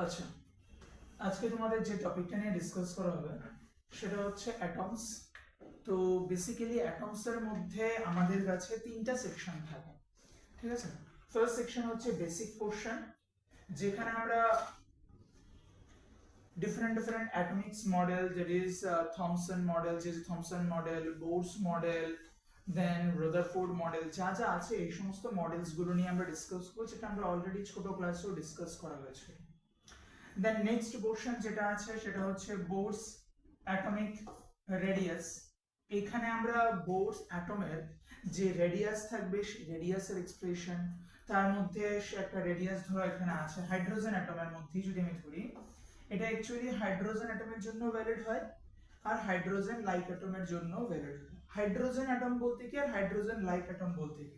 আচ্ছা, আজকে তোমাদের যে টপিকটা নিয়ে ডিসকাস করা হবে সেটা হচ্ছে অ্যাটমস। তো বেসিক্যালি অ্যাটমস এর মধ্যে আমাদের কাছে তিনটা সেকশন থাকে, ঠিক আছে। ফার্স্ট সেকশন হচ্ছে বেসিক পোর্শন, যেখানে আমরা different atomics model, that is Thomson model, যে থমসন মডেল, বোরস মডেল, দেন রদারফোর্ড মডেল, যা যা আছে এই সমস্ত মডেলস গুলো নিয়ে আমরা ডিসকাস করছি, যেটা আমরা অলরেডি ছোট ক্লাসেও ডিসকাস করা হয়েছে। দেন নেক্সট পোর্শন যেটা আছে সেটা হচ্ছে বোরস অ্যাটমিক রেডিয়াস। এখানে আমরা বোরস অ্যাটমের যে রেডিয়াস থাকবে সেই রেডিয়াসের এক্সপ্রেশন, তার মধ্যে একটা রেডিয়াস ধরো এখানে আছে হাইড্রোজেন অ্যাটমের মধ্যেই যদি আমি ধরি, এটা অ্যাকচুয়ালি হাইড্রোজেন অ্যাটমের জন্য ভ্যালিড হয় আর হাইড্রোজেন লাইক অ্যাটমের জন্য ভ্যালিড হয়। হাইড্রোজেন অ্যাটম বলতে কি আর হাইড্রোজেন লাইক অ্যাটম বলতে কি?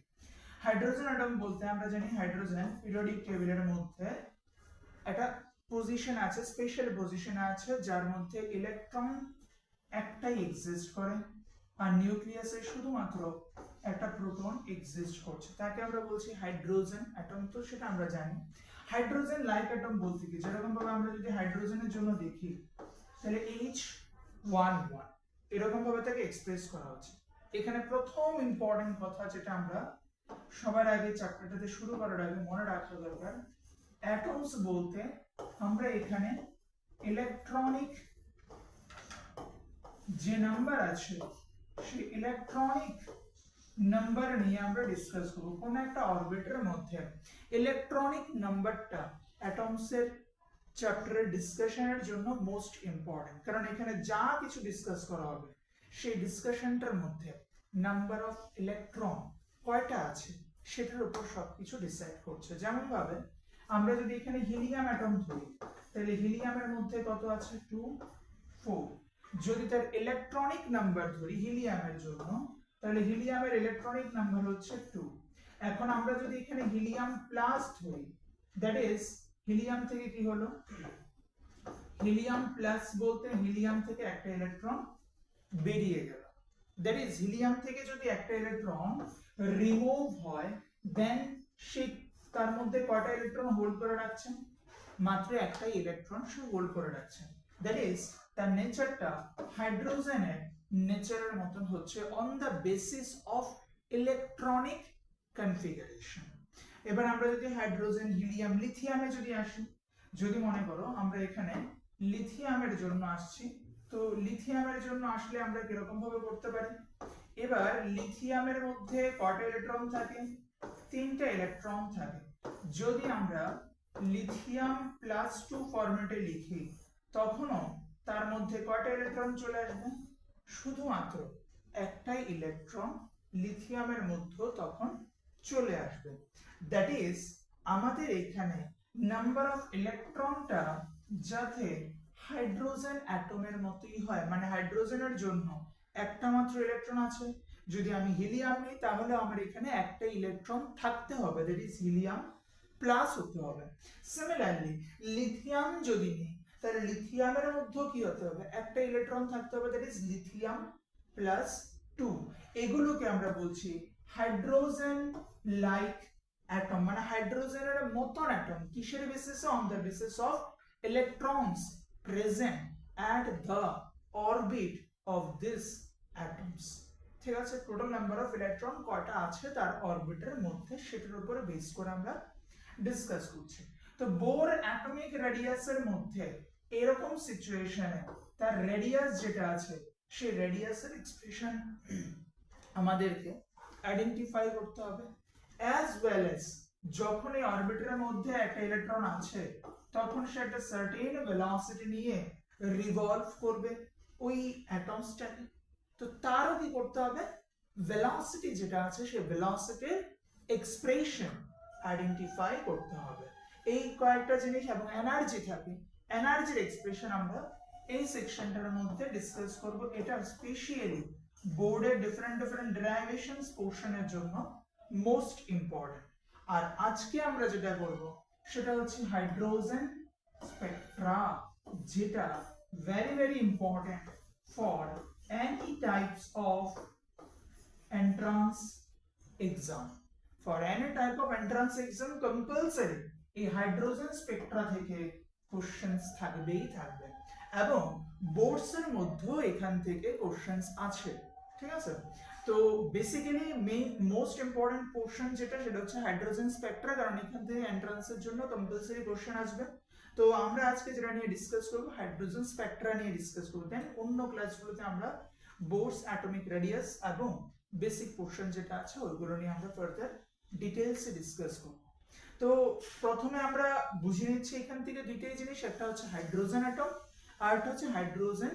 হাইড্রোজেন অ্যাটম বলতে আমরা জানি হাইড্রোজেন পিরিয়ডিক টেবিলের মধ্যে একটা পজিশন আছে, স্পেশাল পজিশন আছে, যার মধ্যে ইলেকট্রন একটাই এক্সিস্ট করে আর নিউক্লিয়াসে শুধুমাত্র একটা প্রোটন এক্সিস্ট করছে, তাকে আমরা বলছি হাইড্রোজেন অ্যাটম। তো সেটা আমরা জানি। হাইড্রোজেন লাইক অ্যাটম বলতে কি, যেরকম ভাবে আমরা যদি হাইড্রোজেনের জন্য দেখি তাহলে H11 এরকম ভাবে তাকে এক্সপ্রেস করা হচ্ছে। এখানে প্রথম ইম্পর্টেন্ট কথা যেটা আমরা সবার আগে চ্যাপ্টারটাতে শুরু করার আগে মনে রাখা দরকার, অ্যাটমস বলতে আমরা এখানে ইলেকট্রনিক যে নাম্বার আছে সেই ইলেকট্রনিক নাম্বার নিয়ে আমরা ডিসকাস করব। কোন একটা অরবিটের মধ্যে ইলেকট্রনিক নাম্বারটা অ্যাটমস এর চ্যাপ্টারের ডিসকাশনের জন্য মোস্ট ইম্পর্টেন্ট, কারণ এখানে যা কিছু ডিসকাস করা হবে সেই ডিসকাশনটার মধ্যে নাম্বার অফ ইলেকট্রন কয়টা আছে সেটার উপর সবকিছু ডিসাইড করছে। যেমন ভাবে আমরা যদি এখানে হিলিয়াম অ্যাটম ধরি তাহলে হিলিয়ামের মধ্যে কত আছে 2 4। যদি তার ইলেকট্রনিক নাম্বার ধরি হিলিয়ামের জন্য তাহলে হিলিয়ামের ইলেকট্রনিক নাম্বার হচ্ছে 2। এখন আমরা যদি এখানে হিলিয়াম প্লাস ধরি, দ্যাট ইজ হিলিয়াম থেকে কি হলো, হিলিয়াম প্লাস বলতে হিলিয়াম থেকে একটা ইলেকট্রন বেরিয়ে গেল, দ্যাট ইজ হিলিয়াম থেকে যদি একটা ইলেকট্রন রিমুভ হয় দেন সে তার মধ্যে কয়টা ইলেকট্রন হোল্ড করে রাখছে? মাত্র একটাই ইলেকট্রন সে হোল্ড করে রাখছে। দ্যাট ইজ তার নেচারটা হাইড্রোজেনের নেচারের মতন হচ্ছে on the basis of electronic configuration. এবার আমরা যদি হাইড্রোজেন, হিলিয়াম, লিথিয়ামে যদি আসি, যদি মনে করো আমরা এখানে লিথিয়ামের জন্য আসছি, তো লিথিয়ামের জন্য আসলে আমরা কিরকম ভাবে করতে পারি? এবার লিথিয়ামের মধ্যে কয়টা ইলেকট্রন থাকে? 3টা ইলেকট্রন থাকে। যদি আমরা লিথিয়াম প্লাস 2 ফরম্যাটে লিখি তখনও তার মধ্যে কয়টা ইলেকট্রন চলে আসবে? শুধুমাত্র একটাই ইলেকট্রন লিথিয়ামের মধ্যে তখন চলে আসবে। দ্যাট ইজ আমাদের এখানে নাম্বার অফ ইলেকট্রনটা যাতে হাইড্রোজেন অ্যাটমের মতোই হয়, মানে হাইড্রোজেনের জন্য একটা মাত্র ইলেকট্রন আছে, যদি আমি হিলিয়াম নিই তাহলে আমার এখানে একটা ইলেকট্রন থাকতে হবে, দ্যাট ইজ হিলিয়াম প্লাস হতে হবে। সিমিলারলি লিথিয়াম যদি নিই তাহলে লিথিয়ামের মধ্যেও কি হতে হবে? একটা ইলেকট্রন থাকতে হবে, দ্যাট ইজ লিথিয়াম প্লাস 2। এগুলোকে আমরা বলছি হাইড্রোজেন লাইক অ্যাটম, মানে হাইড্রোজেনের মতন অ্যাটম। কিসের বেসিসে? On the basis of electrons present at the orbit of this atoms. ঠিক আছে, টোটাল নাম্বার অফ ইলেকট্রন কয়টা আছে তার অরবিটের মধ্যে সেটার উপরে বেস করে আমরা ডিসকাস করছি। তো বোর অ্যাটমিক রেডিয়াসের মধ্যে এরকম সিচুয়েশনে তার রেডিয়াস যেটা আছে সেই রেডিয়াসের এক্সপ্রেশন আমাদেরকে আইডেন্টিফাই করতে হবে, অ্যাজ ওয়েল অ্যাজ যখন এই অরবিটের মধ্যে একটা ইলেকট্রন আছে তখন সে একটা সার্টেন ভেলোসিটি নিয়ে রিভলভ করবে ওই অ্যাটমসটাকে। তো তারও কি করতে হবে? ভেলোসিটি যেটা আছে সেই ভেলোসিটির এক্সপ্রেশন আইডেন্টিফাই করতে হবে। এই কয়েকটা জিনিস এবং এনার্জি থাকে, এনার্জির এক্সপ্রেশন আমরা এই সেকশনটার মধ্যে ডিসকাস করব। এটা স্পেশালি বোর্ডের ডিফারেন্ট ডেরিভেশনস পোরশনের জন্য মোস্ট ইম্পর্টেন্ট। আর আজকে আমরা যেটা করব সেটা হচ্ছে হাইড্রোজেন স্পেকট্রা, যেটা very important for any types of entrance exam. For any type of entrance exam compulsory এই হাইড্রোজেন স্পেকট্রা থেকে কোশ্চেন্স থাকবেই থাকবে, এবং বোর্ডস এর মধ্যেও এখান থেকে কোশ্চেন্স আছে, ঠিক আছে। তো বেসিক্যালি মোস্ট ইম্পর্টেন্ট পোর্শন যেটা, সেটা হচ্ছে হাইড্রোজেন স্পেকট্রা, কারণ এখান থেকে এন্ট্রান্সের জন্য কম্পালসরি কোশ্চেন আসবে। তো আমরা আজকে যেটা নিয়ে ডিসকাস করব, হাইড্রোজেন স্পেকট্রা নিয়ে ডিসকাস করব। দেন অন্য ক্লাসগুলোতে আমরা বোর্স, অ্যাটমিক রেডিয়াস এবং বেসিক পোর্শন যেটা আছে ওইগুলো নিয়ে আমরা ফার্দার ডিটেইলসে ডিসকাস করব। তো প্রথমে আমরা বুঝে নিচ্ছি এখান থেকে দুইটাই জিনিস, একটা হচ্ছে হাইড্রোজেন অ্যাটম আর একটা হচ্ছে hydrogen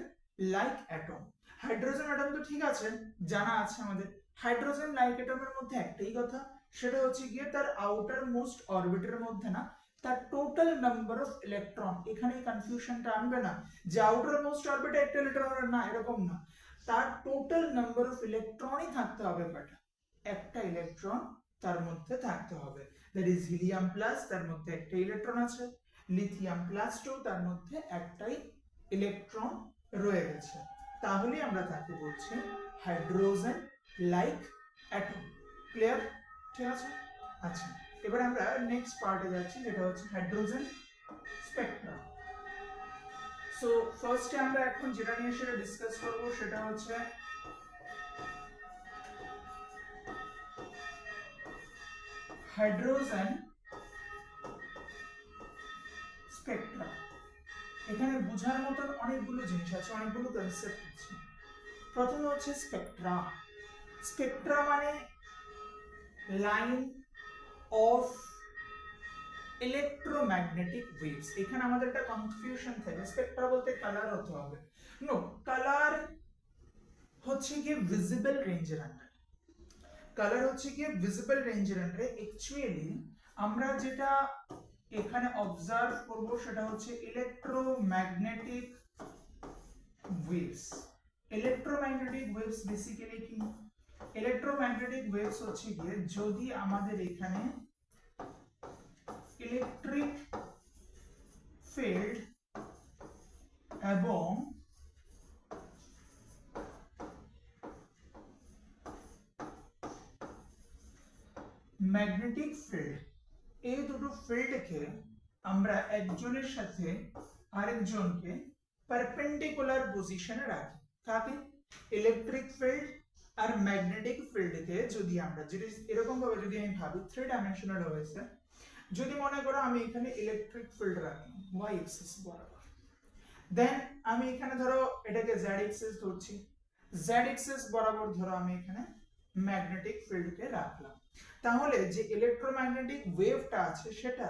like atom. Hydrogen atom তো ঠিক আছে, জানা আছে আমাদের। হাইড্রোজেন লাইক অ্যাটমের মধ্যে একটাই কথা, সেটা হচ্ছে গিয়ে তার আউটার মোস্ট অরবিটের মধ্যে না, তার টোটাল নাম্বার অফ ইলেকট্রন, এখানে কনফিউশনটা আনবে না যে আউটার মোস্ট অরবিটে একটা ইলেকট্রন, না এরকম না, তার টোটাল নাম্বার অফ ইলেকট্রনই থাকতে হবে, বাট একটা ইলেকট্রন তার মধ্যে থাকতে হবে। দ্যাট ইজ হিলিয়াম প্লাস, তার মধ্যে একটা ইলেকট্রন আছে, লিথিয়াম প্লাস 2, তার মধ্যে একটাই ইলেকট্রন রয়ে গেছে, তাহলে আমরা তাকে বলছি হাইড্রোজেন লাইক অ্যাটম। ক্লিয়ার? ঠিক আছে। আচ্ছা, এবার আমরা নেক্সট পার্টে যাচ্ছি, যেটা হচ্ছে হাইড্রোজেন স্পেকট্রা। সো ফার্স্টে আমরা এখন যেটা নিয়ে সেটা ডিসকাস করব, সেটা হচ্ছে হাইড্রোজেন স্পেকট্রা। এখানে বোঝার মতন অনেকগুলো জিনিস আছে, অনেকগুলো কনসেপ্ট আছে। প্রথমে হচ্ছে স্পেকট্রা। স্পেকট্রা মানে লাইন অফ ইলেকট্রোম্যাগনেটিক ওয়েভস। এখানে আমাদের একটা কনফিউশন থাকে, স্পেকট্রা বলতে কালার হতে হবে, নো, কালার হচ্ছে কি ভিজিবল রেঞ্জের আন্ডারে। কালার হচ্ছে কি ভিজিবল রেঞ্জের আন্ডারে। অ্যাকচুয়ালি আমরা যেটা এখানে অবজার্ভ করব সেটা হচ্ছে electromagnetic waves. Electromagnetic waves basically কি? ইলেকট্রোম্যাগনেটিক ওয়েভস হচ্ছে গিয়ে যদি আমাদের এখানে ইলেকট্রিক ফিল্ড এবং ম্যাগনেটিক ফিল্ড, এই দুটো ফিল্ডকে আমরা একজনের সাথে আরেকজনকে পারপেন্ডিকুলার পজিশনে রাখি। কাকে? ইলেকট্রিক ফিল্ড আর ম্যাগনেটিক ফিল্ডকে যদি আমরা এরকম ভাবে যদি আমি ভাবি, থ্রি ডাইমেনশনাল হয়েছে, যদি মনে করো আমি এখানে ইলেকট্রিক ফিল্ড রাখলাম ওয়াই এক্সিস বরাবর, দেন আমি এখানে ধরো এটাকে জেড এক্সিস ধরছি, জেড এক্সিস বরাবর ধরো আমি এখানে ম্যাগনেটিক ফিল্ডকে রাখলাম, তাহলে যে ইলেকট্রোম্যাগনেটিক ওয়েভটা আছে সেটা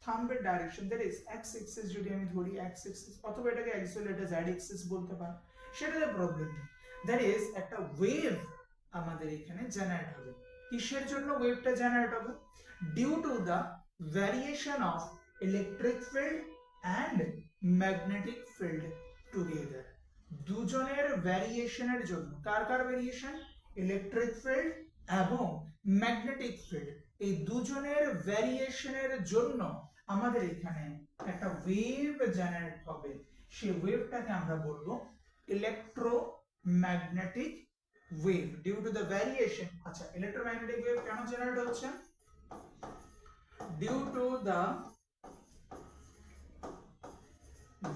থাম্বের direction, that is x axis যদি আমি ধরি, এক্স এক্সিস, অথবা এটাকে অ্যাকচুয়ালি এটা জেড এক্সিস বলতে পারি, সেটাতে প্রবলেম নেই। দ্যাট ইজ একটা ওয়েভ আমাদের এখানে জেনারেট হবে। কিসের জন্য ওয়েভটা জেনারেট হবে? Due to the variation of electric field and magnetic field together. দুজনের ভ্যারিয়েশনের জন্য। কার কার ভ্যারিয়েশন? ইলেকট্রিক ফিল্ড এবং ম্যাগনেটিক ফিল্ড, এই দুজনের ভ্যারিয়েশনের জন্য আমাদের এখানে একটা ওয়েভ জেনারেট হবে। সেই ওয়েভটাকে আমরা বলবো electromagnetic wave due to the variation. আচ্ছা, ইলেকট্রোম্যাগনেটিক ওয়েভ কেন জেনারেট হচ্ছে? Due to the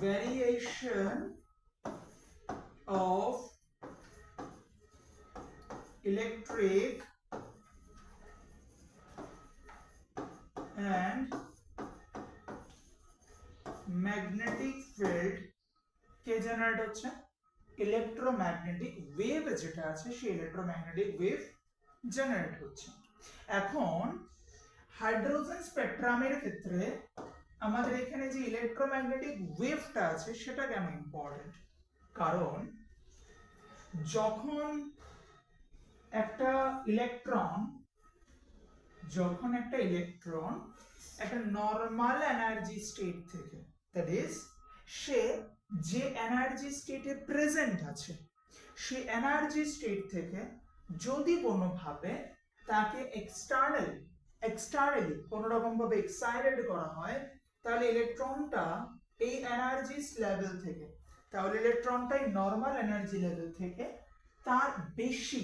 variation of electric and magnetic field কে জেনারেট হচ্ছে? ইলেকট্রোম্যাগনেটিক ওয়েভ যেটা আছে সেই ইলেকট্রোম্যাগনেটিক ওয়েভ জেনারেট হচ্ছে। এখন হাইড্রোজেন স্পেকট্রামের ক্ষেত্রে আমাদের এখানে যে ইলেকট্রোম্যাগনেটিক ওয়েভটা আছে সেটা কেন ইম্পর্টেন্ট? কারণ যখন একটা ইলেকট্রন একটা নরমাল এনার্জি স্টেট থেকে, দ্যাট ইজ সে যে এনার্জি স্টেটে প্রেজেন্ট আছে সেই এনার্জি স্টেট থেকে যদি কোনোভাবে তাকে এক্সটার্নালি কোনো রকম ভাবে এক্সাইটেড করা হয়, তাহলে ইলেকট্রনটা এই এনার্জি লেভেল থেকে, তাহলে ইলেকট্রনটা এই নরমাল এনার্জি লেভেল থেকে তার বেশি,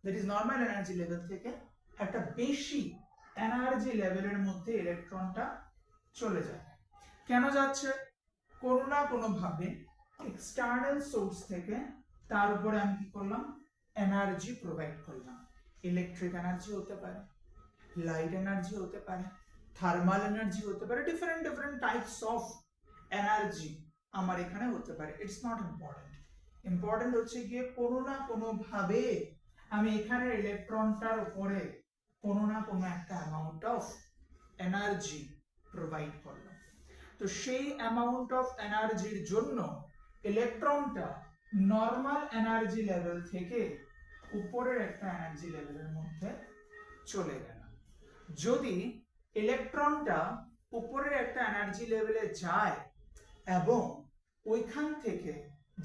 that is normal energy level থেকে একটা বেশি এনার্জি লেভেলের মধ্যে ইলেকট্রনটা চলে যায়। কেন যাচ্ছে? কোনো না কোনো ভাবে এক্সটার্নাল সোর্স থেকে তার উপরে আমি কি করলাম, এনার্জি প্রোভাইড করলাম। ইলেকট্রিক এনার্জি হতে পারে, লাইট এনার্জি হতে পারে, থার্মাল এনার্জি হতে পারে, different different types of energy আমার এখানে হতে পারে। ইটস নট ইম্পর্টেন্ট, ইম্পর্টেন্ট হচ্ছে গিয়ে কোনো না কোনো ভাবে আমি এখানে ইলেকট্রনটার উপরে কোনো না কোনো একটা অ্যামাউন্ট অফ এনার্জি প্রোভাইড করলাম। তো সেই অ্যামাউন্ট অফ এনার্জির জন্য ইলেকট্রনটা নর্মাল এনার্জি লেভেল থেকে উপরের একটা এনার্জি লেভেলের মধ্যে চলে গেল। যদি ইলেকট্রনটা উপরের একটা এনার্জি লেভেলে যায় এবং ওইখান থেকে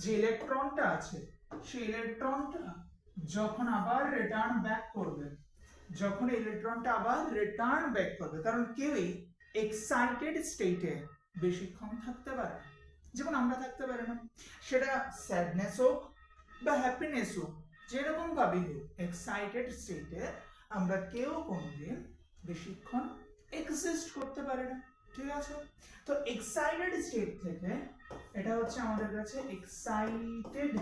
যে ইলেকট্রনটা আছে সেই ইলেকট্রনটা যখন আবার রিটার্ন ব্যাক করবে, যখন ইলেকট্রনটা আবার রিটার্ন ব্যাক করবে, কারণ কেউই এক্সাইটেড স্টেটে বেশিক্ষণ থাকতে পারে না, যেমন আমরা থাকতে পারি না, সেটা স্যাডনেস হোক বা হ্যাপিনেস হোক, যেরকম ভাবেই হোক এক্সাইটেড স্টেটে আমরা কেউ কোনোদিন বেশিক্ষণ এক্সিস্ট করতে পারি না, ঠিক আছে? তো এক্সাইটেড স্টেট থেকে, এটা হচ্ছে আমাদের কাছে এক্সাইটেড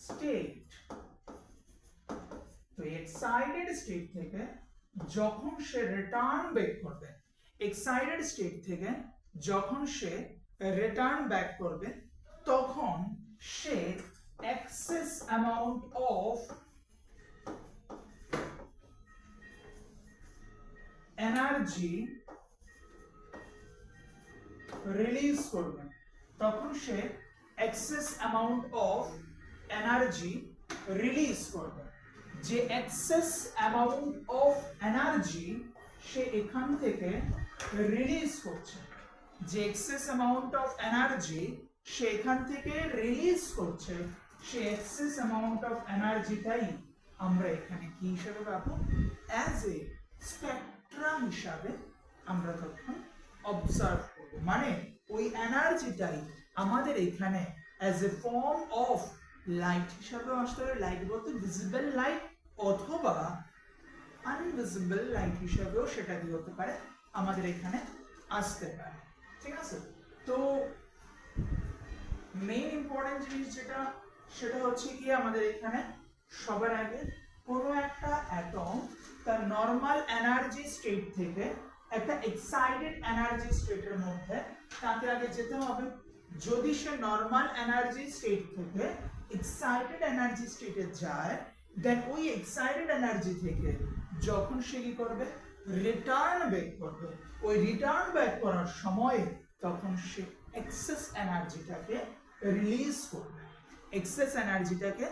স্টেট, তো এক্সাইটেড স্টেট থেকে যখন সে রিটার্ন ব্যাক করবে, এক্সাইটেড স্টেট থেকে যখন সে রিটার্ন ব্যাক করবে, তখন সে excess amount of energy release করবে, তখন সে excess amount of energy release করবে। যে এক্সেস অ্যামাউন্ট অফ এনার্জি সে এখান থেকে রিলিজ করছে, যে এক্সেস অ্যামাউন্ট অফ এনার্জি সে এখান থেকে রিলিজ করছে, সে এক্সেস অ্যামাউন্ট অফ এনার্জিটাই আমরা এখানে কি হিসেবে পাবো, অ্যাজ এ স্পেকট্রা হিসাবে আমরা তখন অবজার্ভ করব। মানে ওই এনার্জিটাই আমাদের এখানে as a form of light হিসাবে আসতে পারে, লাইট বলতে ভিজিবল লাইট অথবা আনভিজিবল লাইট হিসাবেও সেটা কি হতে পারে, আমাদের এখানে আসতে পারে, ঠিক আছে? তো মেইন ইম্পর্টেন্ট জিনিস যেটা, সেটা হচ্ছে কি আমাদের এখানে সবার আগে কোনো একটা অ্যাটম তার নর্মাল এনার্জি স্টেট থেকে একটা এক্সাইটেড এনার্জি স্টেটের মধ্যে তাকে আগে যেতে হবে। যদি সে নর্মাল এনার্জি স্টেট থেকে এক্সাইটেড এনার্জি স্টেটে যায়, দেন ওই এক্সাইটেড এনার্জি থেকে যখন সে কি করবে, রিটার্ন ব্যাক করবে, ওই রিটার্ন ব্যাক করার সময় তখন সে এক্সেস এনার্জিটাকে রিলিজ করবে, এক্সেস এনার্জিটাকে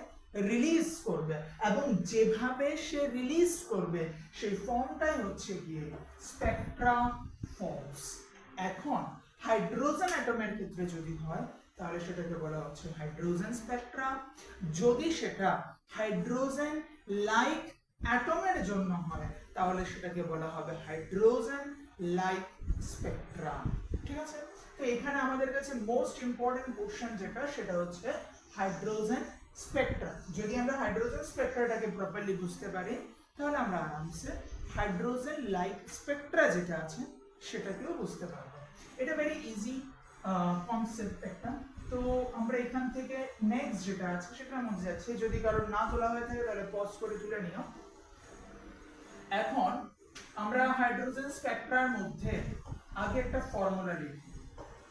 রিলিজ করবে, এবং যেভাবে সে রিলিজ করবে সেই ফর্মটাই হচ্ছে গিয়ে স্পেকট্রা ফর্মস। এখন হাইড্রোজেন অ্যাটমের ক্ষেত্রে যদি হয় তাহলে সেটাকে বলা হচ্ছে হাইড্রোজেন স্পেকট্রা। যদি সেটা হাইড্রোজেন লাইক অ্যাটমের জন্য হয় তাহলে সেটাকে বলা হবে হাইড্রোজেন লাইক স্পেকট্রা, ঠিক আছে? তো এখানে আমাদের কাছে মোস্ট ইম্পর্টেন্ট কোশ্চেন যেটা, সেটা হচ্ছে হাইড্রোজেন স্পেকট্রা। যদি আমরা হাইড্রোজেন স্পেকট্রাটাকে প্রপারলি বুঝতে পারি তাহলে আমরা আরামসে হাইড্রোজেন লাইক স্পেকট্রা যেটা আছে সেটাকেও বুঝতে পারবো। এটা ভেরি ইজি কনসেপ্ট একটা। তো আমরা এখান থেকে নেক্সট যেটা আছে সেটার মধ্যে যাচ্ছি, যদি কারোর না তোলা হয়ে থাকে তাহলে পজ করে তুলে নিও। এখন আমরা হাইড্রোজেন স্পেকট্রার মধ্যে আগে একটা ফর্মুলা লিখি,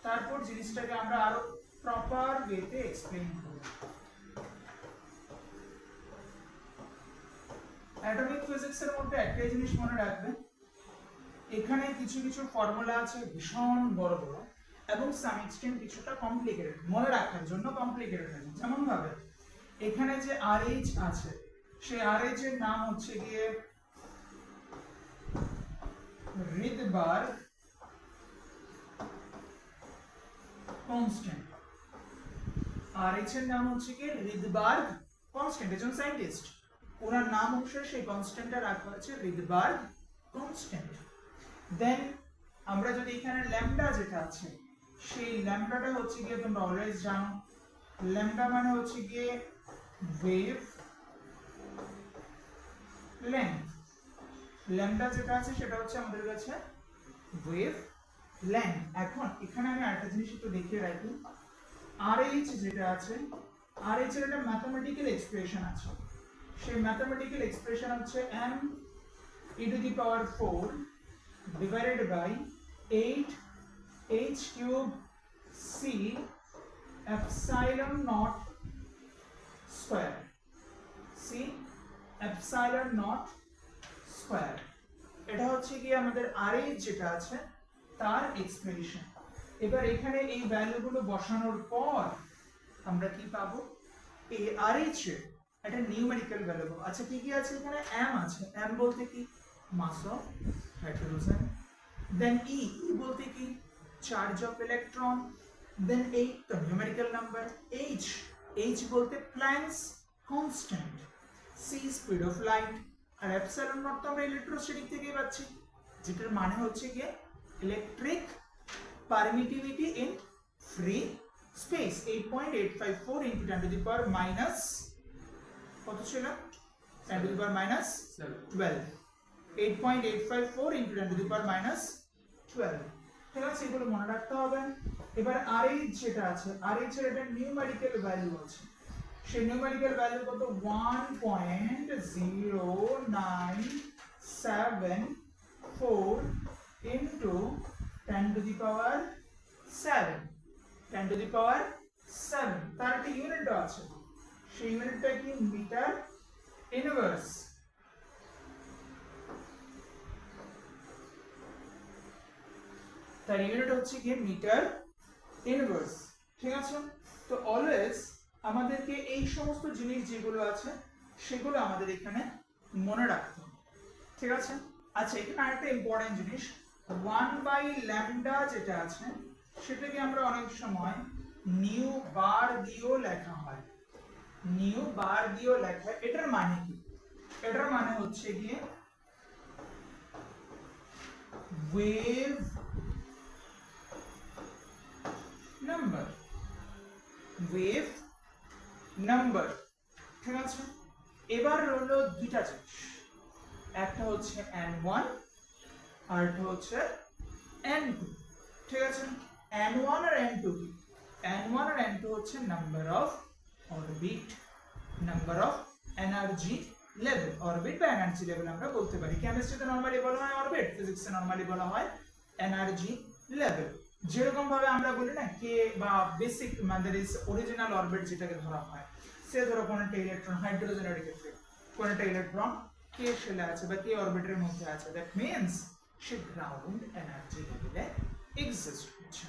তারপর জিনিসটাকে আমরা আরো প্রপার ওয়েতে এক্সপ্লেইন করব। অ্যাটমিক ফিজিক্সের মধ্যে একটা জিনিস মনে রাখবে, এখানে কিছু কিছু ফর্মুলা আছে ভীষণ বড় বড় এবং সাম এক্সটেন্ট কিছুটা কমপ্লিকেটেড, মনে রাখার জন্য কমপ্লিকেটেড আছে। যেমন ভাবে এখানে যে RH আছে, সেই RH এর নাম হচ্ছে গিয়ে রিডবার্গ কনস্ট্যান্ট। RH এর নাম হচ্ছে গিয়ে রিডবার্গ কনস্ট্যান্ট। একজন সায়েন্টিস্ট, ওনার নাম অনুসারে সেই কনস্ট্যান্টটা রাখা হয়েছে রিডবার্গ কনস্ট্যান্ট। দেন আমরা যদি এখানে ল্যামডা যেটা আছে, সেই ল্যামডাটা হচ্ছে গিয়ে তোমরা অলওয়েজ জানো, ল্যামডা মানে হচ্ছে গিয়ে ওয়েভ লেন্থ। ল্যামডা যেটা আছে সেটা হচ্ছে আমাদের কাছে ওয়েভ লেন্থ। এখন এখানে আমি আরেকটা জিনিস একটু দেখিয়ে রাখি, RH যেটা আছে, RH এর একটা ম্যাথমেটিক্যাল এক্সপ্রেশন আছে, সেই ম্যাথমেটিক্যাল এক্সপ্রেশন হচ্ছে m e to the power 4 divided by 8 h cube c epsilon naught square, c epsilon naught square। এটা হচ্ছে কি আমাদের RH যেটা আছে তার এক্সপ্রেশন। এবার এখানে এই ভ্যালুগুলো বসানোর পর আমরা কি পাবো, এই RH এর একটা নিউমেরিক্যাল ভ্যালু পাবো। আচ্ছা কি কি আছে এখানে, m আছে, m বলতে কি mass of hydrogen, then e বলতে কি চার্জ অফ ইলেকট্রন, দেন 8 তো নিউমেরিক্যাল নাম্বার, h বলতে Planck's constant, c speed of light, আর এপসাইলন নট তো আমরা ইলেকট্রোস্ট্যাটিক থেকেই পাচ্ছি, যেটার মানে হচ্ছে কি electric permittivity in free space. 8.854 into 10 to the power minus কত ছিল, 10 to the power minus 12, 8.854 into 10 to the power minus 12। ঠিক আছে, এগুলো মনে রাখতে হবে। এবার RH যেটা আছে, RH এর একটা নিউমেরিক্যাল ভ্যালু আছে, সেই নিউমেরিক্যাল ভ্যালু কত 1.0974 into 10 to the power 7, 10 to the power 7। তার একটা ইউনিট আছে, সেই ইউনিটটা কি মিটার ইনভার্স। তার ইউনিট হচ্ছে কি মিটার ইনভার্স। ঠিক আছে, তো অলওয়েজ আমাদেরকে এই সমস্ত জিনিস যেগুলো আছে সেগুলো আমাদের এখানে মনে রাখতে হবে। ঠিক আছে, আচ্ছা এখানে আরেকটা ইম্পর্টেন্ট জিনিস, 1/λ যেটা আছে সেটাকে আমরা অনেক সময় নিউ বার দিয়েও লেখা হয়, নিউ বার দিয়েও লেখা হয়। এটার মানে কি, এটার মানে হচ্ছে গিয়ে ওয়েভ নাম্বার, ওয়েভ নাম্বার। ঠিক আছে, এবার হলো দুইটা জিনিস, একটা হচ্ছে n1 আর একটা হচ্ছে n2। ঠিক আছে, n1 আর n2 কি, n1 আর n2 হচ্ছে number of orbit, number of energy level, orbit বা এনার্জি লেভেল আমরা বলতে পারি। কেমিস্ট্রিতে নরমালি বলা হয় অরবিট, ফিজিক্সে নরমালি বলা হয় এনার্জি লেভেল। যেরকম ভাবে আমরা বলি না কে বা basic that is original orbit যেটাকে ধরা হয়, সে ধরো কোন একটা ইলেকট্রন হাইড্রোজেনের ক্ষেত্রে কোন একটা ইলেকট্রন কে শেলে আছে বা কে অরবিটের মধ্যে আছে, that means say ground energy লেভেলে এক্সিস্ট করছে।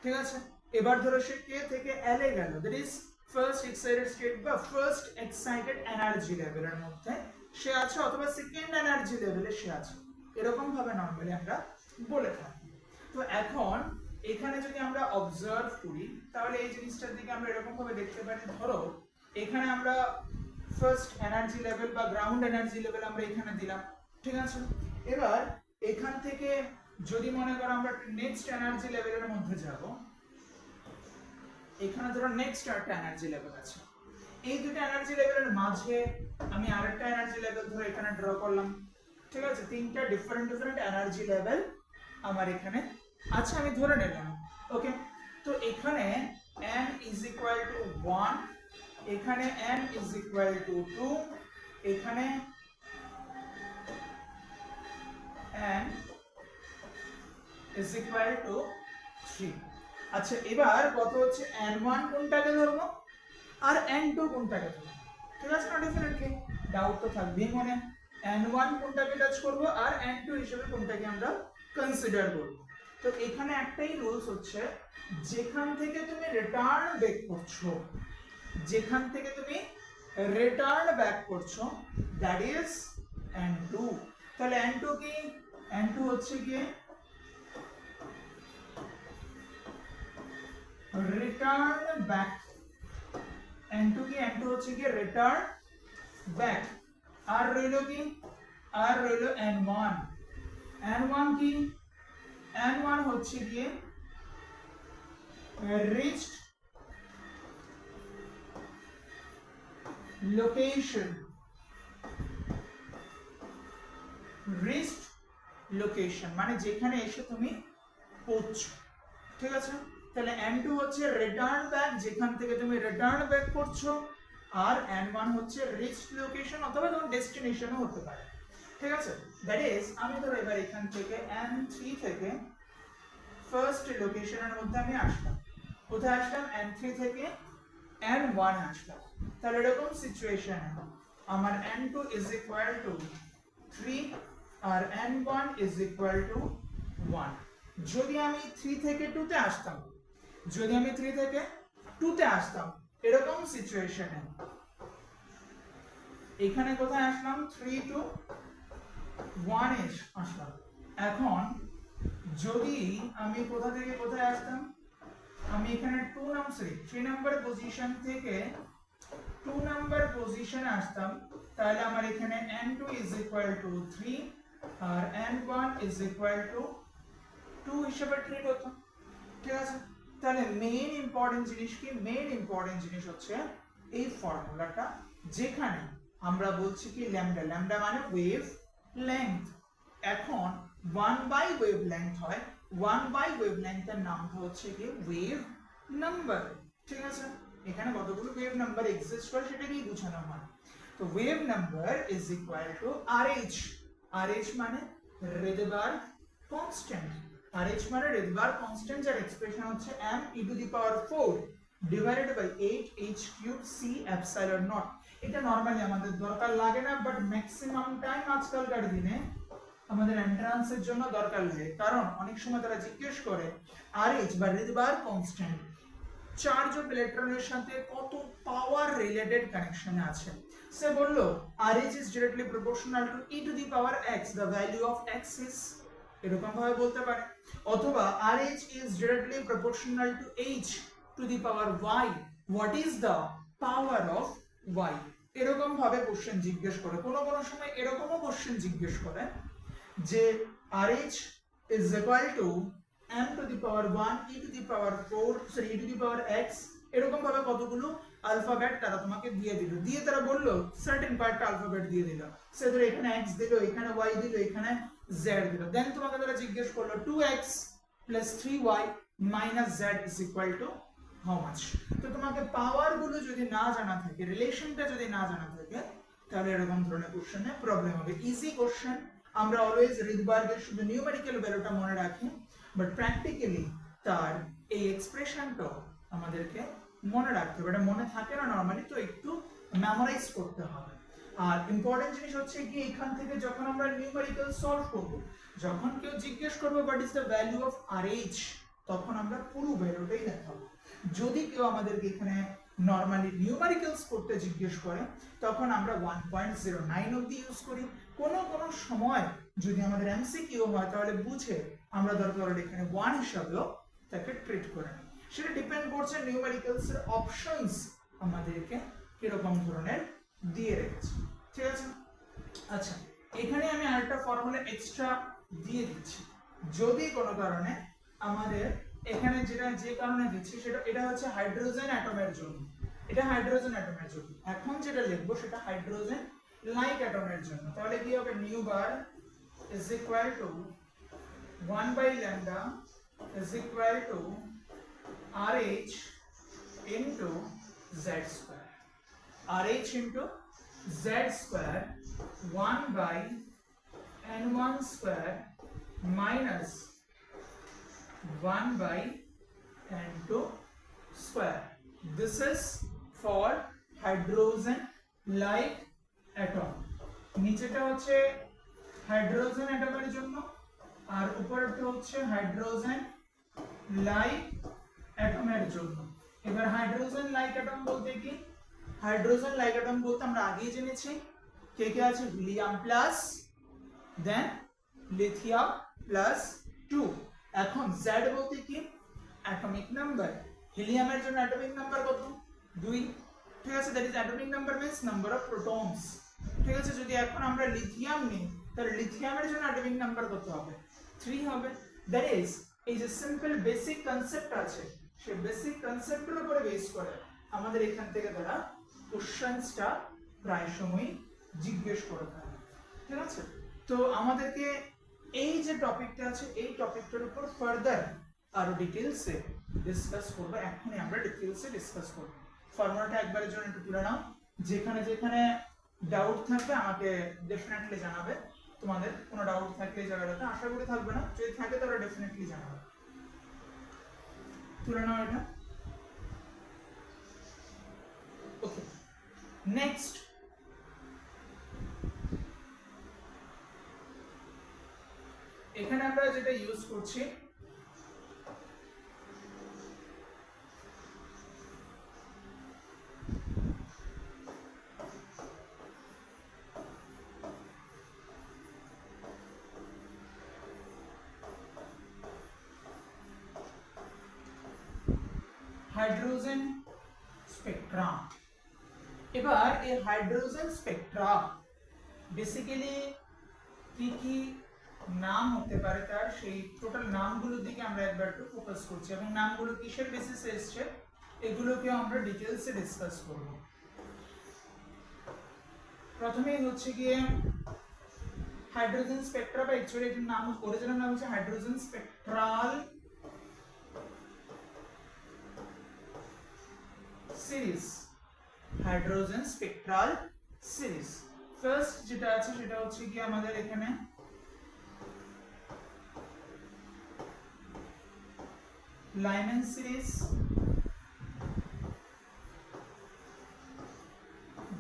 ঠিক আছে, এবার ধরো সে কে থেকে এল এ গেল, that is first excited state বা ফার্স্ট এক্সাইটেড এনার্জি লেভেলের মধ্যে সে আছে, অথবা সেকেন্ড এনার্জি লেভেলে সে আছে, এরকম ভাবে নরমালি আমরা বলে থাকি। তো এখন এখানে যদি আমরা অবজার্ভ করি তাহলে এই জিনিসটার দিকে আমরা এরকম ভাবে দেখতে পারি, ধরো এখানে আমরা ফার্স্ট এনার্জি লেভেল বা গ্রাউন্ড এনার্জি লেভেল আমরা এখানে দিলাম। ঠিক আছে, এবার এখান থেকে যদি মনে করো আমরা নেক্সট এনার্জি লেভেলের মধ্যে যাব, এখানে ধরো নেক্সট একটা এনার্জি লেভেল আছে, এই দুটো এনার্জি লেভেলের মাঝে আমি আরেকটা এনার্জি লেভেল ধরে এখানে ড্র করলাম। ঠিক আছে, তিনটা ডিফারেন্ট ডিফারেন্ট এনার্জি লেভেল আমার এখানে আচ্ছা আমি ধরে নিলাম। ওকে, তো এখানে n is equal to 1, এখানে n is equal to 2, এখানে n is equal to 3। আচ্ছা এবার কত হচ্ছে n1 কোনটাকে ধরবো আর n2 কোনটাকে ধরবো। ঠিক আছে না, ডেফিনেটলি ডাউট তো থাকবেই মনে, n1 কোনটাকে টাচ করব আর n2 হিসেবে কোনটাকে আমরা কনসিডার করব। তো এখানে একটাই রুলস হচ্ছে, যেখান থেকে তুমি রিটার্ন ব্যাক করছো, যেখান থেকে তুমি রিটার্ন ব্যাক করছো দ্যাট ইজ n2। তাহলে n2 কি, n2 হচ্ছে কি রিটার্ন ব্যাক, n2 কি, n2 হচ্ছে কি রিটার্ন ব্যাক। আর রইলো কি, আর রইলো n1, n1 কি, n1 হচ্ছে গিয়ে reached location, reached location মানে যেখানে এসে তুমি করছো, ঠিক আছে? তাহলে n2 হচ্ছে রিটার্ন ব্যাক, যেখান থেকে তুমি রিটার্ন ব্যাক করছো, আর n1 হচ্ছে রিচড লোকেশন অথবা তোমার ডেস্টিনেশনও হতে পারে, ঠিক আছে? দ্যাট ইজ আমি ধরো এবার এখান থেকে n3 থেকে ফার্স্ট লোকেশনের মধ্যে আমি আসলাম, কোথায় আসলাম? n3 থেকে n1 আসলাম। তাহলে এরকম সিচুয়েশন আমার n2 ইজ ইকুয়াল টু 3 আর n1 ইজ ইকুয়াল টু 1। যদি আমি 3 থেকে 2 তে আসতাম, যদি আমি 3 থেকে 2 তে আসতাম, এরকম সিচুয়েশনে এখানে কোথায় আসলাম? 3 টু 1 এ আসলাম। এখন যদি আমি কোথা থেকে কোথায় আসতাম, আমি এখানে 3 নাম্বার পজিশন থেকে 2 নাম্বার পজিশনে আসতাম, তাহলে আমার এখানে n2 ইজ ইকুয়াল টু 3 আর n1 ইজ ইকুয়াল টু 2 হিসেবে ট্রিট হতো, ঠিক আছে? তাহলে মেইন ইম্পর্টেন্ট জিনিস কি? মেইন ইম্পর্টেন্ট জিনিস হচ্ছে এই ফর্মুলাটা, যেখানে আমরা বলছি কি ল্যামডা, ল্যামডা মানে ওয়েভ লেংথ। এখন 1 বাই ওয়েভ লেংথ হয়, 1 বাই ওয়েভ লেংথের নামটা হচ্ছে কি ওয়েভ নাম্বার, ঠিক আছে? এখানে কতগুলো ওয়েভ নাম্বার এক্সিস্ট করে সেটাকেই বোঝানো হয়। তো wave number is equal to RH, RH মানে রেডবার্গ কনস্ট্যান্ট, RH মানে রেডবার্গ কনস্ট্যান্ট, যার এক্সপ্রেশন হচ্ছে m e to the power 4 divided by 8 h cube c epsilon naught। এটা নরমালি আমাদের দরকার লাগে না, বাট ম্যাক্সিমাম টাইম আজকালকার দিনে আমাদের এন্ট্রান্সের জন্য দরকার লাগে, কারণ অনেক সময় তারা জিজ্ঞেস করে RH বা রেডবার্গ কনস্ট্যান্ট চার্জ অফ ইলেকট্রনের সাথে কত পাওয়ার রিলেটেড কানেকশনে আছে। সে বললো RH is directly proportional to e to the power x, the value of x is, এরকম ভাবে বলতে পারে, অথবা RH is directly proportional to h to the power y, what is the power of y, এরকম ভাবে question জিজ্ঞেস করে। কোনো কোনো সময় এরকমও কোশ্চেন জিজ্ঞেস করে যে RH is equal to m to the power 1 e to the power 4 sorry e to the power x, এরকম ভাবে কতগুলো অ্যালফাবেট তারা তোমাকে দিয়ে দিল, দিয়ে তারা বললো সার্টেন কয়েকটা অ্যালফাবেট দিয়ে দিল, সে ধরো এখানে x দিল, এখানে y দিল, এখানে z দিল, দেন তোমাকে তারা জিজ্ঞেস করলো 2x plus 3y minus z is equal to how much। তো তোমাকে পাওয়ার গুলো যদি না জানা থাকে, রিলেশনটা যদি না জানা থাকে, তাহলে এরকম ধরনের কোশ্চেনে প্রবলেম হবে। ইজি কোশ্চেন, আমরা অলওয়েজ রিডবার্গের শুধু নিউমেরিক্যাল ভ্যালুটা মনে রাখি, বাট প্র্যাকটিক্যালি তার এই এক্সপ্রেশনটা আমাদেরকে মনে রাখতে হবে। এটা মনে থাকে না নরমালি, তো একটু মেমোরাইজ করতে হবে। আর ইম্পর্টেন্ট জিনিস হচ্ছে কি, এখান থেকে যখন আমরা নিউমেরিক্যাল সলভ করব, যখন কেউ জিজ্ঞেস করবে what is the value of RH, তখন আমরা পুরো ভ্যালুটাই দেখাবো। যদি কেউ আমাদেরকে এখানে নরমালি নিউমেরিক্যালস করতে জিজ্ঞেস করে, তখন আমরা 1.09 অবধি ইউজ করি। কোনো কোনো সময় যদি আমাদের এমসিকিউ হয়, তাহলে বুঝে আমরা দরকার হলে এখানে 1 হিসাবেও তাকে ট্রিট করে নিই। সেটা ডিপেন্ড করছে নিউমেরিক্যালস এর অপশনস আমাদেরকে কিরকম ধরনের দিয়ে রেখেছে, ঠিক আছে? আচ্ছা, এখানে আমি আরেকটা ফর্মুলা এক্সট্রা দিয়ে দিচ্ছি, যদি কোনো কারণে আমাদের এখানে যেটা যে কারণে দিচ্ছি সেটা, এটা হচ্ছে হাইড্রোজেন অ্যাটমের জন্য, এটা হাইড্রোজেন অ্যাটমের জন্য। এখন যেটা লিখবো সেটা হাইড্রোজেন লাইক অ্যাটমের জন্য। তাহলে কি হবে? Nu bar is equal to 1 by lambda is equal to RH into z square, RH into z square 1 by n1 square minus 1 by n2 square. This is for hydrogen like atom. নিচেটা হচ্ছে hydrogen অ্যাটমের জন্য, আর উপরেরটা হচ্ছে hydrogen like অ্যাটমের জন্য। এবার hydrogen like atom বলতে কি? Hydrogen like atom বলতে আমরা আগেই জেনেছি কে কে আছে, হিলিয়াম প্লাস দেন লিথিয়াম প্লাস 2। এখন Z বলতে কি? Atomic number. হিলিয়ামের জন্য অ্যাটমিক নাম্বার কত? 2, ঠিক আছে? That is atomic number means number of protons, ঠিক আছে? যদি এখন আমরা লিথিয়াম নিই, তাহলে লিথিয়ামের জন্য অ্যাটমিক নাম্বার কত হবে? 3 হবে। দ্যাট ইজ এই যে সিম্পল বেসিক কনসেপ্ট আছে, সেই বেসিক কনসেপ্টের উপরে বেস করে আমাদের এখান থেকে তারা কোশ্চেনসটা প্রায় সময় জিজ্ঞেস করে থাকে, ঠিক আছে? তো আমাদেরকে এই যে টপিকটা আছে এই টপিকটার উপর ফার্দার আরো ডিটেইলসে ডিসকাস করব। এখনই আমরা ডিটেইলসে ডিসকাস করব। ফর্মুলাটা একবারের জন্য একটু তুলে নাও, যেখানে যেখানে ডাউট থাকবে আমাকে ডেফিনেটলি জানাবে। তোমাদের কোনো ডাউট থাকলে এই জায়গাটাতে, আশা করি থাকবে না, যদি থাকে তাহলে ডেফিনেটলি জানাবে। তুলে নাও এটা। ওকে, নেক্সট এখানে আমরা যেটা ইউজ করছি হাইড্রোজেন স্পেকট্রা। এবার এই হাইড্রোজেন স্পেকট্রা বেসিক্যালি কি কি নাম হতে পারে তার সেই টোটাল নামগুলোর দিকে আমরা একবার একটু ফোকাস করছি, এবং নামগুলো কিসের বেসিসে এসছে এগুলোকে আমরা ডিটেইলসে ডিসকাস করব। প্রথমেই হচ্ছে গিয়ে হাইড্রোজেন স্পেকট্রা, বা অ্যাকচুয়ালি এটার নাম অরিজিনাল নাম হচ্ছে hydrogen spectral series. Hydrogen spectral series first যেটা আছে সেটা হচ্ছে কি আমাদের এখানে লাইম্যান সিরিজ,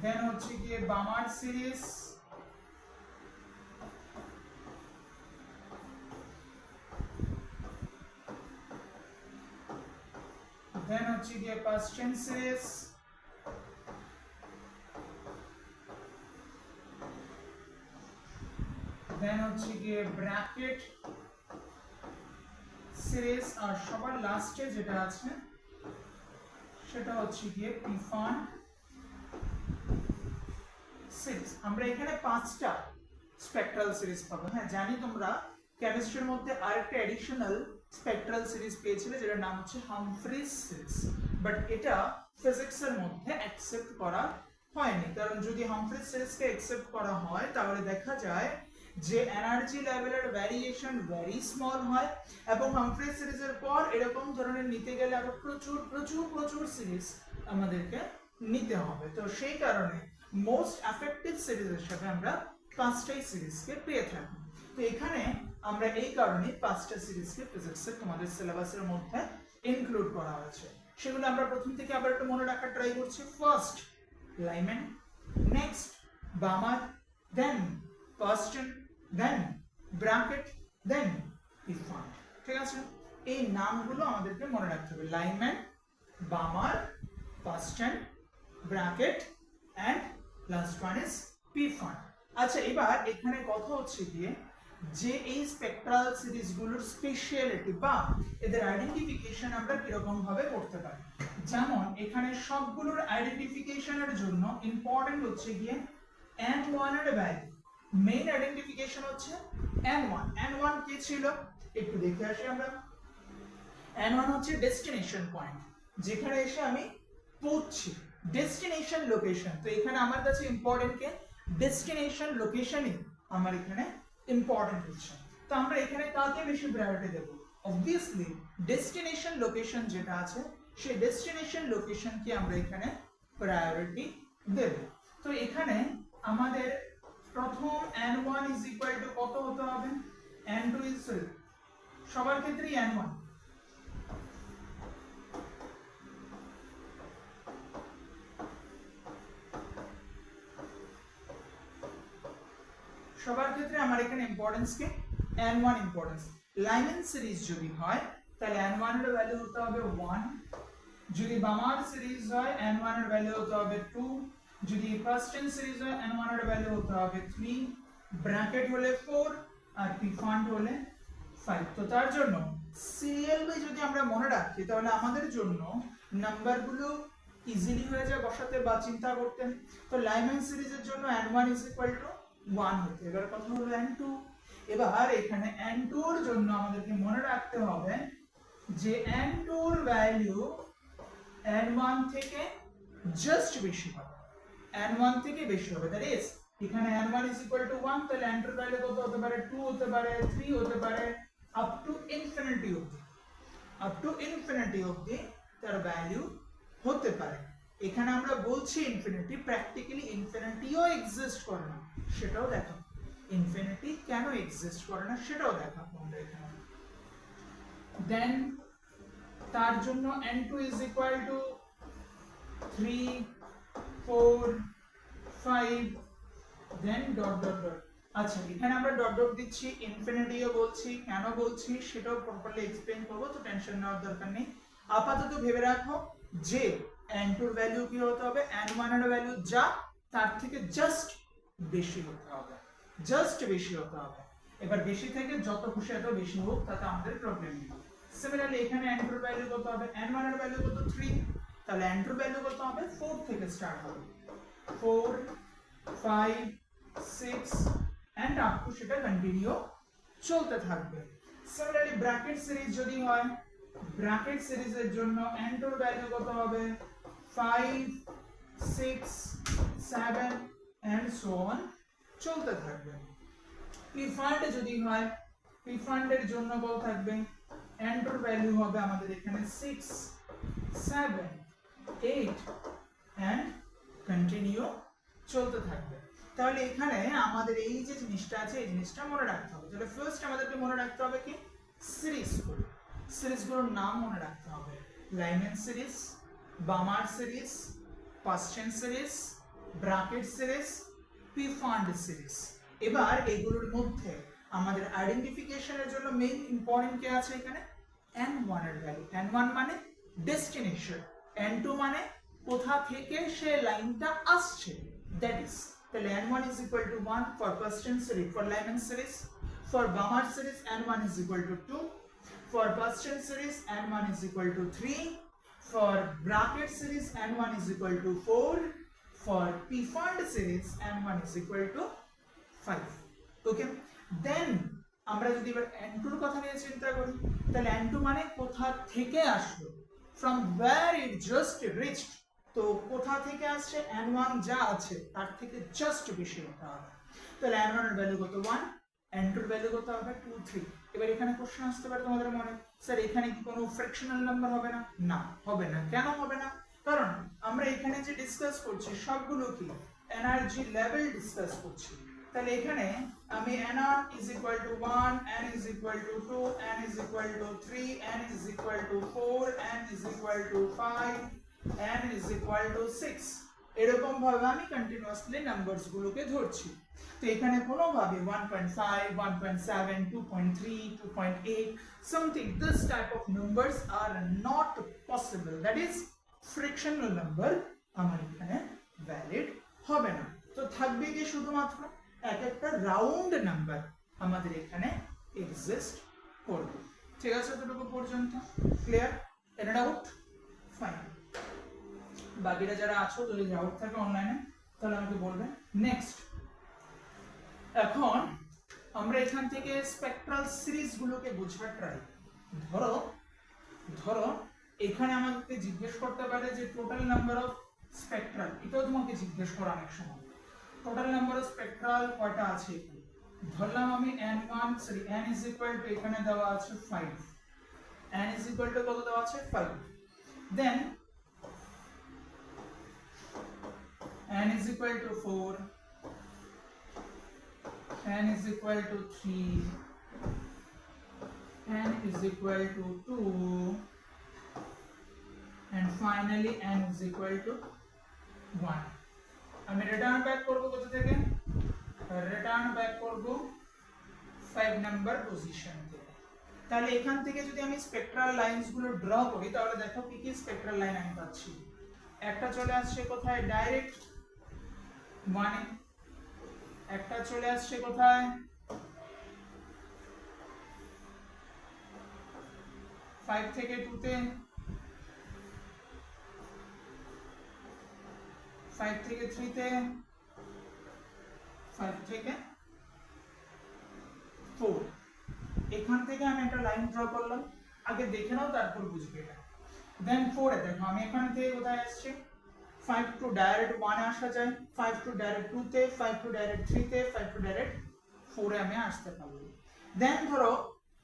দেন হচ্ছে কি বামার সিরিজ, দেন হচ্ছে কি পাস্টেন সিরিজ, দেন হচ্ছে কি ব্র্যাকেট সিরিজ, আর সবার লাস্টে যেটা আছে সেটা হচ্ছে গিয়ে পিফান সিরিজ। আমরা এখানে 5টা স্পেকট্রাল সিরিজ পাবো। হ্যাঁ জানি তোমরা কেমিস্ট্রির মধ্যে আরেকটা এডিশনাল স্পেকট্রাল সিরিজ পেয়েছিলে যেটার নাম হচ্ছে হামফ্রিজ সিরিজ, বাট এটা ফিজিক্সের মধ্যে অ্যাকসেপ্ট করা হয়নি, কারণ যদি হামফ্রিজ সিরিজকে অ্যাকসেপ্ট করা হয় তাহলে দেখা যায় যে এনার্জি লেভেলের ভ্যারিয়েশন ভেরি স্মল হয়, এবং হামফ্রিজ সিরিজের পর এরকম ধরনের নিতে গেলে আরো প্রচুর প্রচুর প্রচুর সিরিজ আমাদেরকে নিতে হবে। তো সেই কারণে মোস্ট এফেক্টিভ সিরিজ হিসেবে আমরা 5টাই সিরিজকে পেয়ে থাকি। তো এখানে আমরা এই কারণে 5টা সিরিজকে ফিজিক্সের তোমাদের সিলেবাসের মধ্যে ইনক্লুড করা হয়েছে। সেগুলো আমরা প্রথম থেকে আবার একটু মনে রাখার ট্রাই করছি। First Lyman, next Balmer, then Paschen, then Brackett, then Pfund. ঠিক আছে, এই নামগুলো আমাদেরকে মনে রাখতে হবে। Lyman, Balmer, Paschen, Brackett and last one is Pfund. আচ্ছা, এবার এখানে কথা হচ্ছে গিয়ে যে এই স্পেকট্রাল সিরিজগুলোর স্পেশালিটি বা এদের আইডেন্টিফিকেশন আমরা কিরকম ভাবে করতে পারি। যেমন এখানে সবগুলোর আইডেন্টিফিকেশনের জন্য ইম্পর্টেন্ট হচ্ছে গিয়ে n1 এর ভ্যালু। মেইন আইডেন্টিফিকেশন হচ্ছে n1। n1 কি ছিল একটু দেখে আসি আমরা। n1 হচ্ছে ডেস্টিনেশন পয়েন্ট, যেখানে এসে আমি পৌঁছি, ডেস্টিনেশন লোকেশন। তো এখানে আমার কাছে ইম্পর্টেন্ট কে ডেস্টিনেশন লোকেশনই আমার এখানে ইম্পর্টেন্ট হচ্ছে। তো আমরা এখানে কাকে বেশি প্রায়োরিটি দেব? অবভিয়াসলি ডেস্টিনেশন লোকেশন যেটা আছে সেই ডেস্টিনেশন লোকেশনকে আমরা এখানে প্রায়োরিটি দেব। তো এখানে আমাদের প্রথম n1 ইজ ইকুয়াল টু কত হতে হবে? n2 ইজ সবার ক্ষেত্রেই n1। সবার ক্ষেত্রে আমার এখানে ইম্পর্টেন্স কে n1 ইম্পর্টেন্স। লাইম্যান সিরিজ যদি হয় তাহলে n1 এর ভ্যালু হতে হবে 1, যদি বামার সিরিজ হয় n1 এর ভ্যালু হতে হবে 2, যদি পাস্টেন সিরিজ হয় n1 এর ভ্যালু হতে হবে 3, ব্র্যাকেট হলে 4 আর পিফান হলে 5। তো তার জন্য সিরিয়াল বাই যদি আমরা মনে রাখি তাহলে আমাদের জন্য নাম্বারগুলো ইজিলি হয়ে যায় বসাতে বা চিন্তা করতে। তো লাইম্যান সিরিজের জন্য n1 ইজ ইকুয়াল টু 1 হতে। এবার কথা হলো n2। এবার এখানে n2 এর জন্য আমাদেরকে মনে রাখতে হবে যে n2 এর ভ্যালু n1 থেকে জাস্ট বেশি হবে, n1 থেকে বেশি হবে। দ্যাট ইজ এখানে n1 is equal to 1, তাহলে n2 এর ভ্যালু কত হতে পারে? 2 হতে পারে, 3 হতে পারে, আপ টু ইনফিনিটি অবধি, আপ টু ইনফিনিটি অবধি তার ভ্যালু হতে পারে। এখানে আমরা বলছি ইনফিনিটি, প্র্যাকটিক্যালি ইনফিনিটিও এক্সিস্ট করে না, সেটাও দেখাবো। ইনফিনিটি কেন এক্সিস্ট করে না সেটাও দেখাবো আমরা এখানে। দেন তার জন্য n2 is equal to 3 4 5 then dot dot dot. আচ্ছা এখানে আমরা ডট ডট দিচ্ছি, ইনফিনিটিও বলছি, কেন বলছি সেটাও প্রপারলি এক্সপ্লেইন করব, তো টেনশন নেওয়ার দরকার নেই। আপাতত ভেবে রাখো যে n2 এর ভ্যালু কি হতে হবে? n1 এর ভ্যালু যা তার থেকে জাস্ট বেশি হতে হবে, জাস্ট বেশি হতে হবে। এবার বেশি থেকে যত খুশি এত বেশি হোক, তাতে আমাদের প্রবলেম নেই। সিমিলারলি এখানে n2 এর ভ্যালু কত হবে? n1 এর ভ্যালু কত? 3, তাহলে n2 এর ভ্যালু কত হবে? 4 থেকে স্টার্ট হবে, 4 5 6 এন্ড আপ টু সেটা কন্টিনিউ চলতে থাকবে। সিমিলারলি ব্র্যাকেট সিরিজ যদি হয়, ব্র্যাকেট সিরিজের জন্য n2 এর ভ্যালু কত হবে? 5 6 7 এন্ড সো অন চলতে থাকবে। পিফান্ড যদি হয়, পিফান্ডের জন্য কত থাকবে? n2 এর ভ্যালু হবে আমাদের এখানে 6 7 8 এন্ড কন্টিনিউ চলতে থাকবে। তাহলে এখানে আমাদের এই যে জিনিসটা আছে, এই জিনিসটা মনে রাখতে হবে। তাহলে ফার্স্ট আমাদেরকে মনে রাখতে হবে কি? সিরিজগুলো, সিরিজগুলোর নাম মনে রাখতে হবে। Lyman series, Balmer series, Paschen series, Brackett series, Pfund series. এবার এগুলোর মধ্যে আমাদের আইডেন্টিফিকেশনের জন্য মেইন ইম্পর্টেন্ট কে আছে এখানে? n1 এর ভ্যালু। n1 মানে ডেস্টিনেশন, n2 মানে কোথা থেকে সে লাইনটা আসছে, দ্যাট ইজ। তাহলে n1 is equal to 1 for Paschen series, for Lyman series, for Baumar series n1 is equal to 2, for Paschen series n1 is equal to 3, for bracket series n1 is equal to 4, for Pfund series n1 is equal to 5. ওকে, দেন আমরা যদি এবার n2 এর কথা নিয়ে চিন্তা করি, তাহলে n2 মানে কোথা থেকে আসলো, from where it just reached। তো কোথা থেকে আসছে? n1 যা আছে তার থেকে জাস্ট বেশি হতে হবে। তাহলে n1 এর ভ্যালু কত? 1, n2 এর ভ্যালু কত হবে? 2 3। এবার এখানে কোশ্চেন আসতে পারে তোমাদের মনে, স্যার এখানে কি কোনো ফ্র্যাকশনাল নাম্বার হবে না? না, হবে না। কেন হবে না? কারণ আমরা এখানে যে ডিসকাস করছি সবগুলো কি এনার্জি লেভেল ডিসকাস করছি। তাহলে এখানে আমি n is equal to 1, n is equal to 2, n is equal to 3, n is equal to 4, n is equal to 5, n is equal to 6, এরকম ভাবে আমি কন্টিনিউয়াসলি নাম্বারস গুলোকে ধরছি। তো এখানে কোনো ভাবে 1.5 1.7 2.3 2.8 something this type of numbers are not possible, that is fractional number আমার এখানে ভ্যালিড হবে না। তো থাকবে কি শুধুমাত্র এক একটা রাউন্ড নাম্বার আমাদের এখানে এক্সিস্ট করবে। ঠিক আছে, এতটুকু পর্যন্ত ক্লিয়ার? এটা ডাউট? ফাইন। বাকিরা যারা আছো যদি ডাউট থাকে অনলাইনে তাহলে আমাকে বলবে। নেক্সট, এখন আমরা এখান থেকে স্পেকট্রাল সিরিজ গুলোকে বোঝার ট্রাই। ধরো এখানে আমাকে জিজ্ঞেস করতে পারে যে টোটাল নাম্বার অফ স্পেকট্রাল, এটাও তোমাকে জিজ্ঞেস করে অনেক সময়, টোটাল নাম্বার অফ স্পেকট্রাল কয়টা আছে এখানে। ধরলাম আমি n1 sorry n is equal to এখানে দেওয়া আছে 5, n is equal to কত দেওয়া আছে? 5। দেন n is equal to 4, n is equal to 3, n is equal to 2, and finally n is equal to 1. আমি রিটার্ন ব্যাক করব কোথা থেকে? রিটার্ন ব্যাক করব 5 নাম্বার পজিশন থেকে। তাহলে এখান থেকে যদি আমি স্পেকট্রাল লাইনস গুলো ড্র করি তাহলে দেখো কি কি স্পেকট্রাল লাইন আমি পাচ্ছি। একটা চলে আসছে কোথায়? ডাইরেক্ট 1 এ। একটা চলে আসছে কোথায়? 5 থেকে 2 তে, 5 থেকে 3 তে, 5 থেকে 4। এখান থেকে আমি একটা লাইন ড্র করলাম, আগে দেখে নাও তারপর বুঝবে এটা। দেন 4 এ দেখো আমি এখান থেকে কোথায় আসছি? 5 টু ডাইরেক্ট 1 আসা যায়, 5 টু ডাইরেক্ট 2 তে, 5 টু ডাইরেক্ট 3 তে, 5 টু ডাইরেক্ট 4 এ আমি আসতে পারবো। দেন ধরো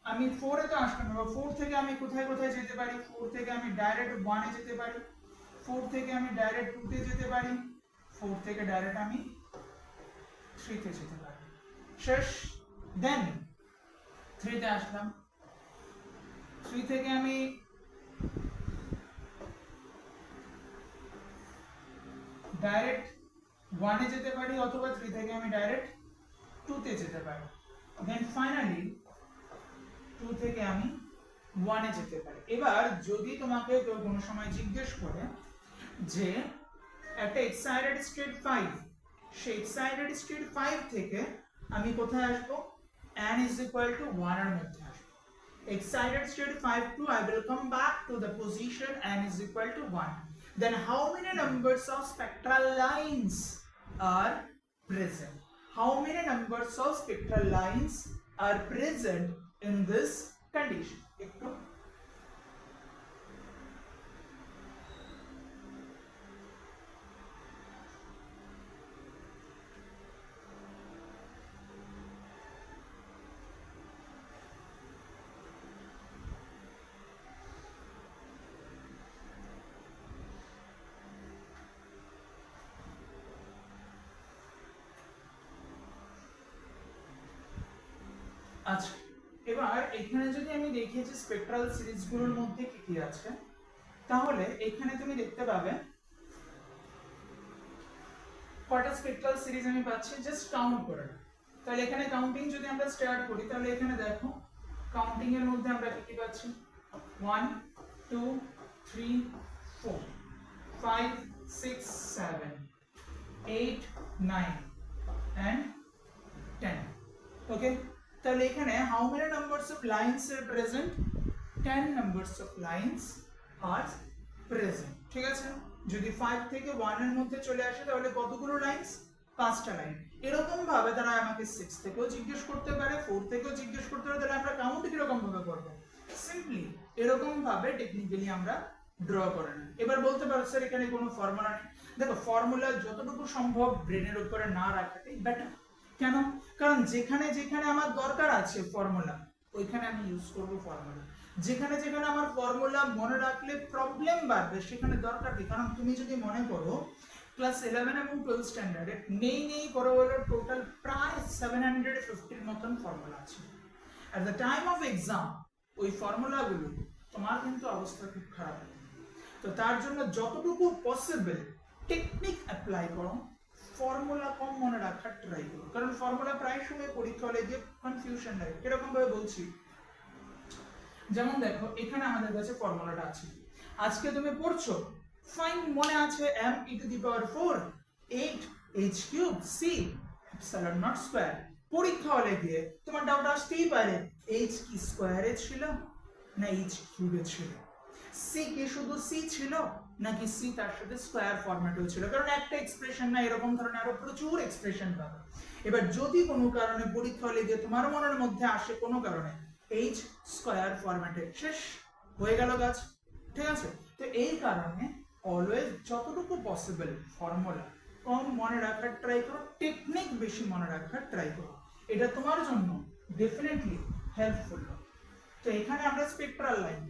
আমি 4 এ তো আসলাম, এবার 4 থেকে আমি কোথায় কোথায় যেতে পারি? 4 থেকে আমি ডাইরেক্ট 1 এ যেতে পারি, 4 থেকে আমি ডাইরেক্ট 2 তে যেতে পারি, 4 থেকে ডাইরেক্ট আমি 3 তে যেতে পারি। শেষ। দেন 3 তে আসলাম, 3 থেকে আমি ডাইরেক্ট 1 এ যেতে পারি, অথবা 3 থেকে আমি ডাইরেক্ট 2 তে যেতে পারি। দেন ফাইনালি 2 থেকে আমি 1 এ যেতে পারি। এবার যদি তোমাকে কেউ কোনো সময় জিজ্ঞেস করে যে একটা এক্সাইটেড স্টেট 5, সেই এক্সাইটেড স্টেট 5 থেকে আমি কোথায় আসব? n is equal to 1 এর মধ্যে আসব। Excited state 5 to I will come back to the position n is equal to 1. Then how many numbers of spectral lines are present? How many numbers of spectral lines are present in this condition? একটু আচ্ছা, এবার এখানে যদি আমি দেখি যে spectral সিরিজগুলোর মধ্যে কি কি আছে, তাহলে এখানে তুমি দেখতে পাবে কয়টা স্পেকট্রাল সিরিজ আমি পাচ্ছি, জাস্ট কাউন্ট করে। তাহলে এখানে কাউন্টিং যদি আমরা স্টার্ট করি, তাহলে এখানে দেখো কাউন্টিং এর মধ্যে আমরা কি কি পাচ্ছি? 1 2 3 4 5 6 7 8 9 and 10. ওকে, তাহলে এখানে how many numbers of lines are present? 10 numbers of lines are present. ঠিক আছে, যদি 5 থেকে 1 এর মধ্যে চলে আসে তাহলে কতগুলো লাইনস? 5টা লাইন। এরকম ভাবে তারা আমাকে 6 থেকেও জিজ্ঞেস করতে পারে, 4 থেকেও জিজ্ঞেস করতে পারে, তাহলে আমরা কাউন্ট কি রকম ভাবে করব? সিম্পলি এরকম ভাবে টেকনিক্যালি আমরা ড্র করে নিই। এবার বলতে পারো স্যার এখানে কোনো ফর্মুলা নেই। দেখো, ফর্মুলা যতটুকু সম্ভব ব্রেনের উপরে না রাখাটাই বেটার। কেন? কারণ যেখানে যেখানে আমার দরকার আছে ফর্মুলা, ওইখানে আমি ইউজ করব ফর্মুলা। যেখানে যেখানে আমার ফর্মুলা মনে রাখলে প্রবলেম বাড়বে, সেখানে দরকার নেই। কারণ তুমি যদি মনে করো ক্লাস 11 এবং 12 স্ট্যান্ডার্ডে নেই করে হলো টোটাল প্রায় 750 মতন ফর্মুলা আছে। At the time of exam ওই ফর্মুলাগুলো তোমার কিন্তু অবস্থা খুব খারাপ হবে। তো তার জন্য যতটুকু পসিবল টেকনিক অ্যাপ্লাই করো, ফর্মুলা কম মনে রাখার ট্রাই করো। কারণ ফর্মুলা প্রায় সময় পরীক্ষা হলে গিয়ে কনফিউশন লাগে। এরকম ভাবে বলছি, যেমন দেখো এখানে আমাদের কাছে ফর্মুলাটা আছে, আজকে তুমি পড়ছো, ফাইন, মনে আছে m e to the power 4 8 h cube c epsilon naught square। পরীক্ষা হলে গিয়ে তোমার ডাউট আসতেই পারে, h কি স্কয়ারে ছিল না h কিউবে ছিল, c কি শুধু c ছিল নাকি c তার সাথে স্কয়ার ফরম্যাটেও ছিল। কারণ একটা এক্সপ্রেশন না, এরকম ধরনের আরো প্রচুর এক্সপ্রেশন পাবে। এবার যদি কোনো কারণে পরীক্ষা হলে গিয়ে তোমার মনের মধ্যে আসে কোনো কারণে h স্কয়ার ফরম্যাটে, শেষ হয়ে গেল কাজ। ঠিক আছে, তো এই কারণে অলওয়েজ যতটুকু পসিবল ফর্মুলা কম মনে রাখার ট্রাই করো, টেকনিক বেশি মনে রাখার ট্রাই করো। এটা তোমার জন্য ডেফিনেটলি হেল্পফুল। তো এখানে আমরা স্পেকট্রাল লাইন,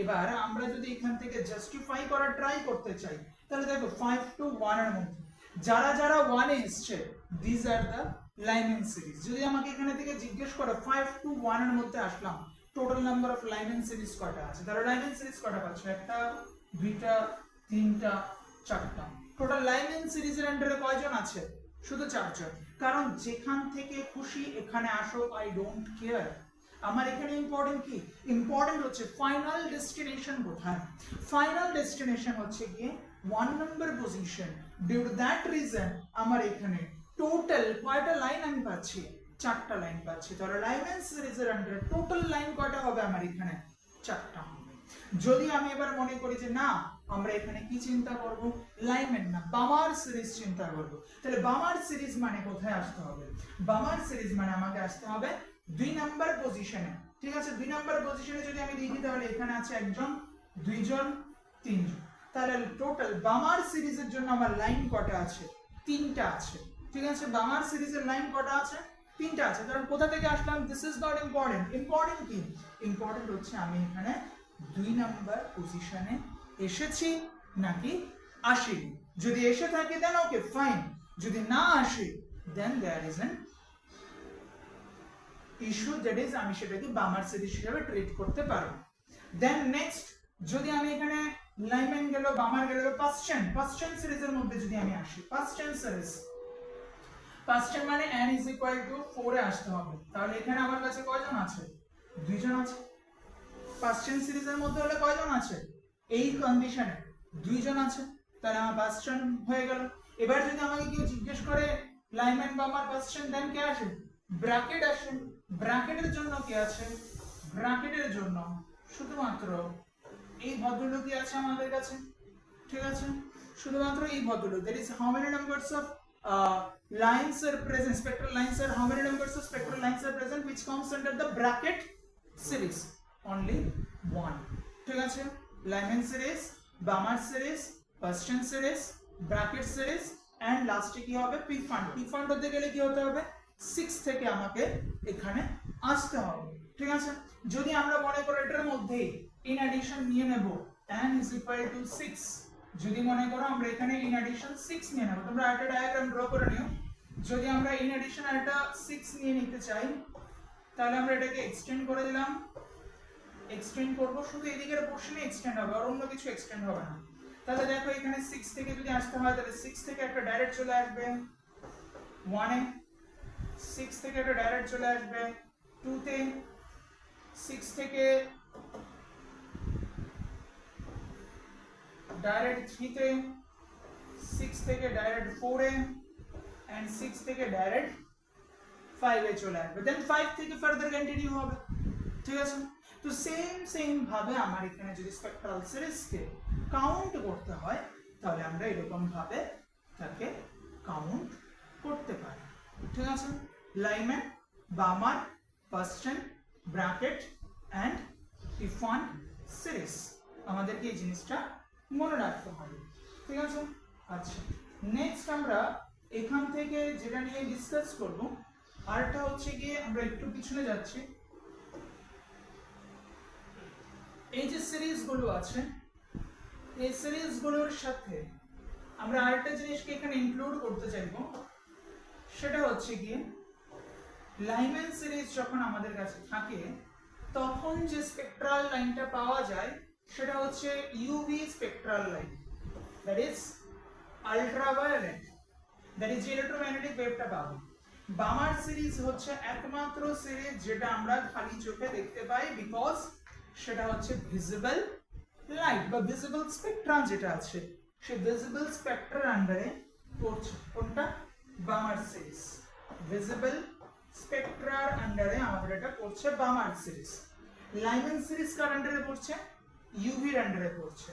এবার আমরা যদি এখান থেকে জাস্টিফাই করার ট্রাই করতে চাই, তাহলে দেখো 5 টু 1 এর মধ্যে যারা যারা 1 এ এসছে, this are the Lyman series. যদি আমাকে এখানে থেকে জিজ্ঞেস করো 5 টু 1 এর মধ্যে আসলাম, total number of Lyman series কয়টা আছে? তাহলে লাইমেন সিরিজ কয়টা পাচ্ছ? একটা, দুইটা, তিনটা, চারটা। টোটাল লাইমেন সিরিজের আন্ডারে কয়জন আছে? শুধু 4 জন। কারণ যেখান থেকে খুশি এখানে আসো, আই ডোন্ট কেয়ার। আমার এখানে ইম্পর্টেন্ট কি? ইম্পর্টেন্ট হচ্ছে ফাইনাল ডেস্টিনেশন কোথায়। ফাইনাল ডেস্টিনেশন হচ্ছে গিয়ে 1 নম্বর position. Due to that reason আমার এখানে টোটাল কয়টা লাইন আমি পাচ্ছি? 4টা লাইন পাচ্ছি। তাহলে লাইমেন সিরিজের আন্ডারে টোটাল লাইন কয়টা হবে আমার এখানে? 4টা হবে। যদি আমি এবার মনে করি যে না, আমরা এখানে কি চিন্তা করব? লাইমেন না, বামার সিরিজ চিন্তা করব। তাহলে বামার সিরিজ মানে কোথায় আসতে হবে? বামার সিরিজ মানে আমাকে আসতে হবে 2 নাম্বার পজিশনে। ঠিক আছে, 2 নাম্বার পজিশনে যদি আমি দেখি তাহলে এখানে আছে একজন, দুইজন, তিনজন। তাহলে টোটাল বামার সিরিজের জন্য আমার লাইন কটা আছে? 3টা আছে। ঠিক আছে, বামার সিরিজের লাইন কটা আছে? 3টা আছে। কারণ কোথা থেকে আসলাম? This is not important. Important কি? ইম্পর্টেন্ট হচ্ছে আমি এখানে 2 নাম্বার পজিশনে এসেছি নাকি আসিনি। যদি এসে থাকে দেন ওকে ফাইন, যদি না আসে then there is an issue, that is আমি সেটাকে বামার সিরিজ হিসেবে ট্রিট করতে পারবো। দেন নেক্সট, যদি আমি এখানে লাইম্যান গেল, বামার গেল, পাশ্চেন সিরিজের মধ্যে যদি আমি আসি, পাশ্চেন সিরিজ, পাশ্চেন মানে n is equal to 4 এ আসতে হবে। তাহলে এখানে আমার কাছে কয়জন আছে? 2 জন আছে। পাশ্চেন সিরিজের মধ্যে হলে কয়জন আছে? এই কন্ডিশনে 2 জন আছে। তাহলে আমার পাশ্চেন হয়ে গেল। এবার যদি আমাকে কেউ জিজ্ঞেস করে লাইম্যান বামার পাশ্চেন, দেন কে আসে? ব্র্যাকেট আসে। ব্র্যাকেটের জন্য কি আছে? ব্র্যাকেটের জন্য শুধুমাত্র এই ভদ্রলোকই আছে আমাদের কাছে। ঠিক আছে, শুধুমাত্র এই ভদ্রলোক। That is how many numbers of lines are present, spectral lines are, how many numbers of spectral lines are present which comes under the bracket series? Only one. ঠিক আছে, Lyman series, Balmer series, Paschen series, bracket series and last কি হবে? p-fund। p-fund হতে গেলে কি হতে হবে? 6 থেকে আমাকে এখানে আসতে হবে। ঠিক আছে, যদি আমরা মনে করি এটার মধ্যে in addition নিয়ে নেব n is equal to 6, যদি মনে করো আমরা এখানে ইন এডিশন 6 নিয়ে নেব, তোমরা একটা ডায়াগ্রাম ড্র করে নিও। যদি আমরা ইন এডিশন একটা 6 নিয়ে নিতে চাই, তাহলে আমরা এটাকে এক্সটেন্ড করে দিলাম। এক্সটেন্ড করব, শুধু এদিকের পোরশনে এক্সটেন্ড হবে, আর অন্য কিছু এক্সটেন্ড হবে না। তাহলে দেখো এখানে 6 থেকে যদি আসতে হয়, তাহলে 6 থেকে একটা ডাইরেক্ট চলে আসবে 1 এ, 6 থেকে একটা ডাইরেক্ট চলে আসবে 2 তে, 6 থেকে डायरेक्ट 3 তে, 6 থেকে ডাইরেক্ট 4 এ এন্ড 6 থেকে ডাইরেক্ট 5 এ চলে আসবে। দেন 5 থেকে ফার্দার কন্টিনিউ হবে। ঠিক আছে, তো সেম ভাবে আমার এখানে যদি স্পেকট্রাল সিরিজকে কাউন্ট করতে হয়, তাহলে আমরা এরকম ভাবে তাকে কাউন্ট করতে পারি। ঠিক আছে, Lyman, Balmer, Paschen, Brackett and p-fund series, আমাদেরকে এই জিনিসটা মনে রাখতে হবে। ঠিক আছে, আচ্ছা নেক্সট আমরা এখান থেকে যেটা নিয়ে ডিসকাস করব, আরটা হচ্ছে গিয়ে আমরা একটু পিছনে যাচ্ছি। এই যে সিরিজগুলো আছে, এই সিরিজগুলোর সাথে আমরা আরেকটা জিনিসকে এখানে ইনক্লুড করতে চাইব, সেটা হচ্ছে গিয়ে লাইম্যান সিরিজ যখন আমাদের কাছে থাকে, তখন যে স্পেকট্রাল লাইনটা পাওয়া যায় সেটা হচ্ছে UV spectral line, that is ultraviolet, that is electromagnetic ওয়েভটা পাবো। বামার সিরিজ হচ্ছে একমাত্র সিরিজ যেটা আমরা খালি চোখে দেখতে পাই, বিকজ সেটা হচ্ছে ভিজিবল লাইট বা ভিজিবল স্পেকট্রাম যেটা আছে, সেই ভিজিবল স্পেকট্রার আন্ডারে পড়ছে। কোনটা? বামার সিরিজ। ভিজিবল স্পেকট্রার আন্ডারে আমাদের এটা পড়ছে বামার সিরিজ। লাইম্যান সিরিজ কার আন্ডারে পড়ছে? ইউভির আন্ডারে পড়ছে।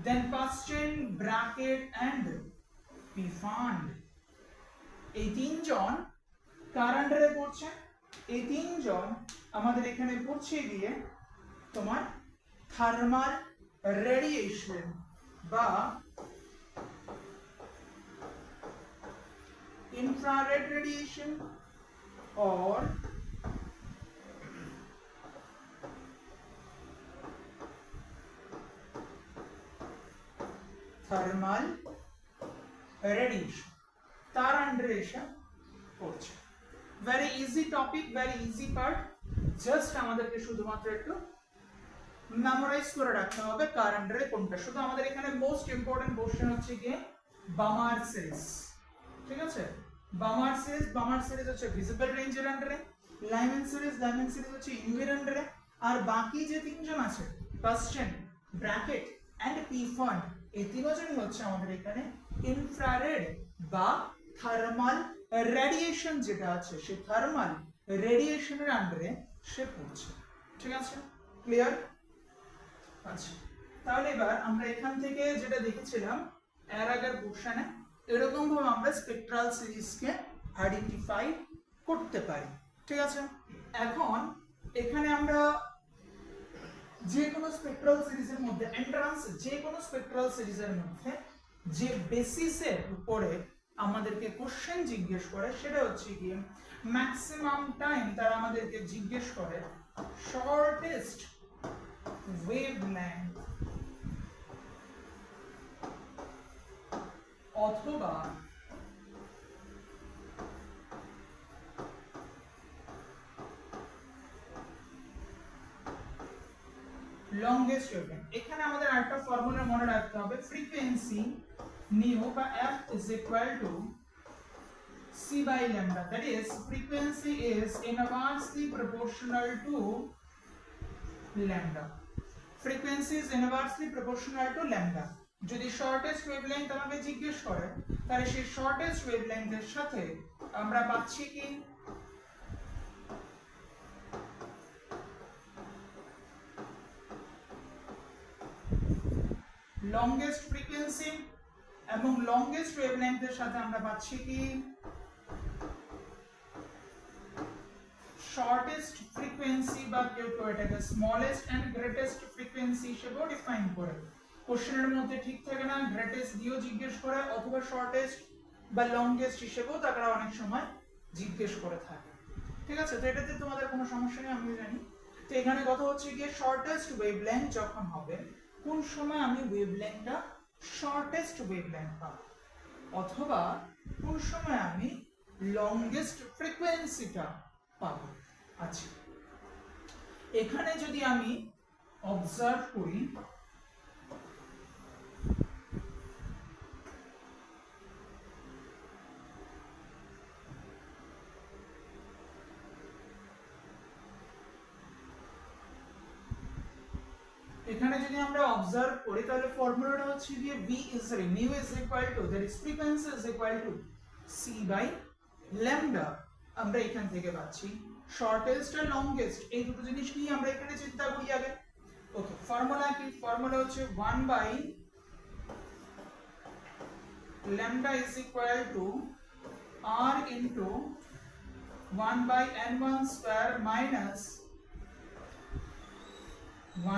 দেন পাশ্চেন, ব্র্যাকেট এন্ড p-fund, এই তিনজন কার আন্ডারে পড়ছে? এই তিনজন আমাদের এখানে পড়ছে গিয়ে তোমার থার্মাল রেডিয়েশন বা infrared radiation or thermal radiation, তার আন্ডারে এসে পড়ছে। Very easy topic, very easy part, just আমাদেরকে শুধুমাত্র একটু মেমোরাইজ করে রাখতে হবে কার আন্ডারে কোনটা। শুধু আমাদের এখানে মোস্ট ইম্পর্টেন্ট কোশ্চেন হচ্ছে গিয়ে বামার সিরিজ। ঠিক আছে, বামার সিরিজ হচ্ছে ভিজিবল রেঞ্জের আন্ডারে, লাইম্যান সিরিজ হচ্ছে ইউভির আন্ডারে, আর বাকি যে তিনজন আছে পাশ্চেন, ব্র্যাকেট এন্ড p-fund, এই তিনজনই হচ্ছে আমাদের এখানে ইনফ্রারেড বা থার্মাল রেডিয়েশন যেটা আছে, সেই থার্মাল রেডিয়েশনের আন্ডারে সে পড়ছে। ঠিক আছে, ক্লিয়ার? আচ্ছা, তাহলে এবার আমরা এখান থেকে যেটা দেখেছিলাম এর আগের কোশ্চেনে, এরকম ভাবে আমরা স্পেকট্রাল সিরিজকে আইডেন্টিফাই করতে পারি। ঠিক আছে, এখন এখানে আমরা যে কোনো স্পেকট্রাল সিরিজের মধ্যে এন্ট্রান্স যে কোনো স্পেকট্রাল সিরিজের মধ্যে যে বেসিসের উপরে আমাদেরকে কোশ্চেন জিজ্ঞেস করে সেটা হচ্ছে কি ম্যাক্সিমাম টাইম তারা আমাদেরকে জিজ্ঞেস করে শর্টেস্ট ওয়েভলেংথ অথবা লংগেস্ট ওয়েভলেংথ। এখানে আমাদের একটা ফর্মুলা মনে রাখতে হবে, ফ্রিকোয়েন্সি নিউ বা f is equal to c by lambda, that is frequency is inversely proportional to lambda, frequency is inversely proportional to lambda। যদি শর্টেস্ট ওয়েভলেংথ আমাকে জিজ্ঞেস করে তাহলে সেই শর্টেস্ট ওয়েভলেংথের সাথে আমরা পাচ্ছি কি লংগেস্ট ফ্রিকোয়েন্সি, এবং লংগেস্ট ওয়েভলেংথের সাথে আমরা পাচ্ছি কি শর্টেস্ট ফ্রিকোয়েন্সি বা কেউ কেউ এটাকে স্মলেস্ট এন্ড গ্রেটেস্ট ফ্রিকোয়েন্সি হিসেবেও ডিফাইন করে। কোশ্চেনের মধ্যে ঠিক থাকে না, গ্রেটেস্ট দিয়েও জিজ্ঞেস করে অথবা শর্টেস্ট বা লংগেস্ট হিসেবেও তারা অনেক সময় জিজ্ঞেস করে থাকে। ঠিক আছে, তো এটাতে তোমাদের কোনো সমস্যা নেই আমি জানি। তো এখানে কথা হচ্ছে গিয়ে শর্টেস্ট ওয়েভলেংথ যখন হবে কোন সময় আমি ওয়েভলেংথটা শর্টেস্ট ওয়েভলেংথ পাবো, অথবা কোন সময় আমি লংগেস্ট ফ্রিকোয়েন্সিটা পাবো। আচ্ছা, এখানে যদি আমি অবজার্ভ করি এখানে যদি আমরা অবজার্ভ করি তাহলে ফর্মুলাটা হচ্ছে যে v is mu is equal to, that is frequency is equal to c by lambda। আমরা এখান থেকে পাচ্ছি শর্টেস্ট আর লংগেস্ট এই দুটো জিনিস নিয়ে আমরা এখানে চিন্তা করি আগে। ওকে, ফর্মুলা কি? ফর্মুলা হচ্ছে 1 by lambda is equal to r into 1 by n1 square minus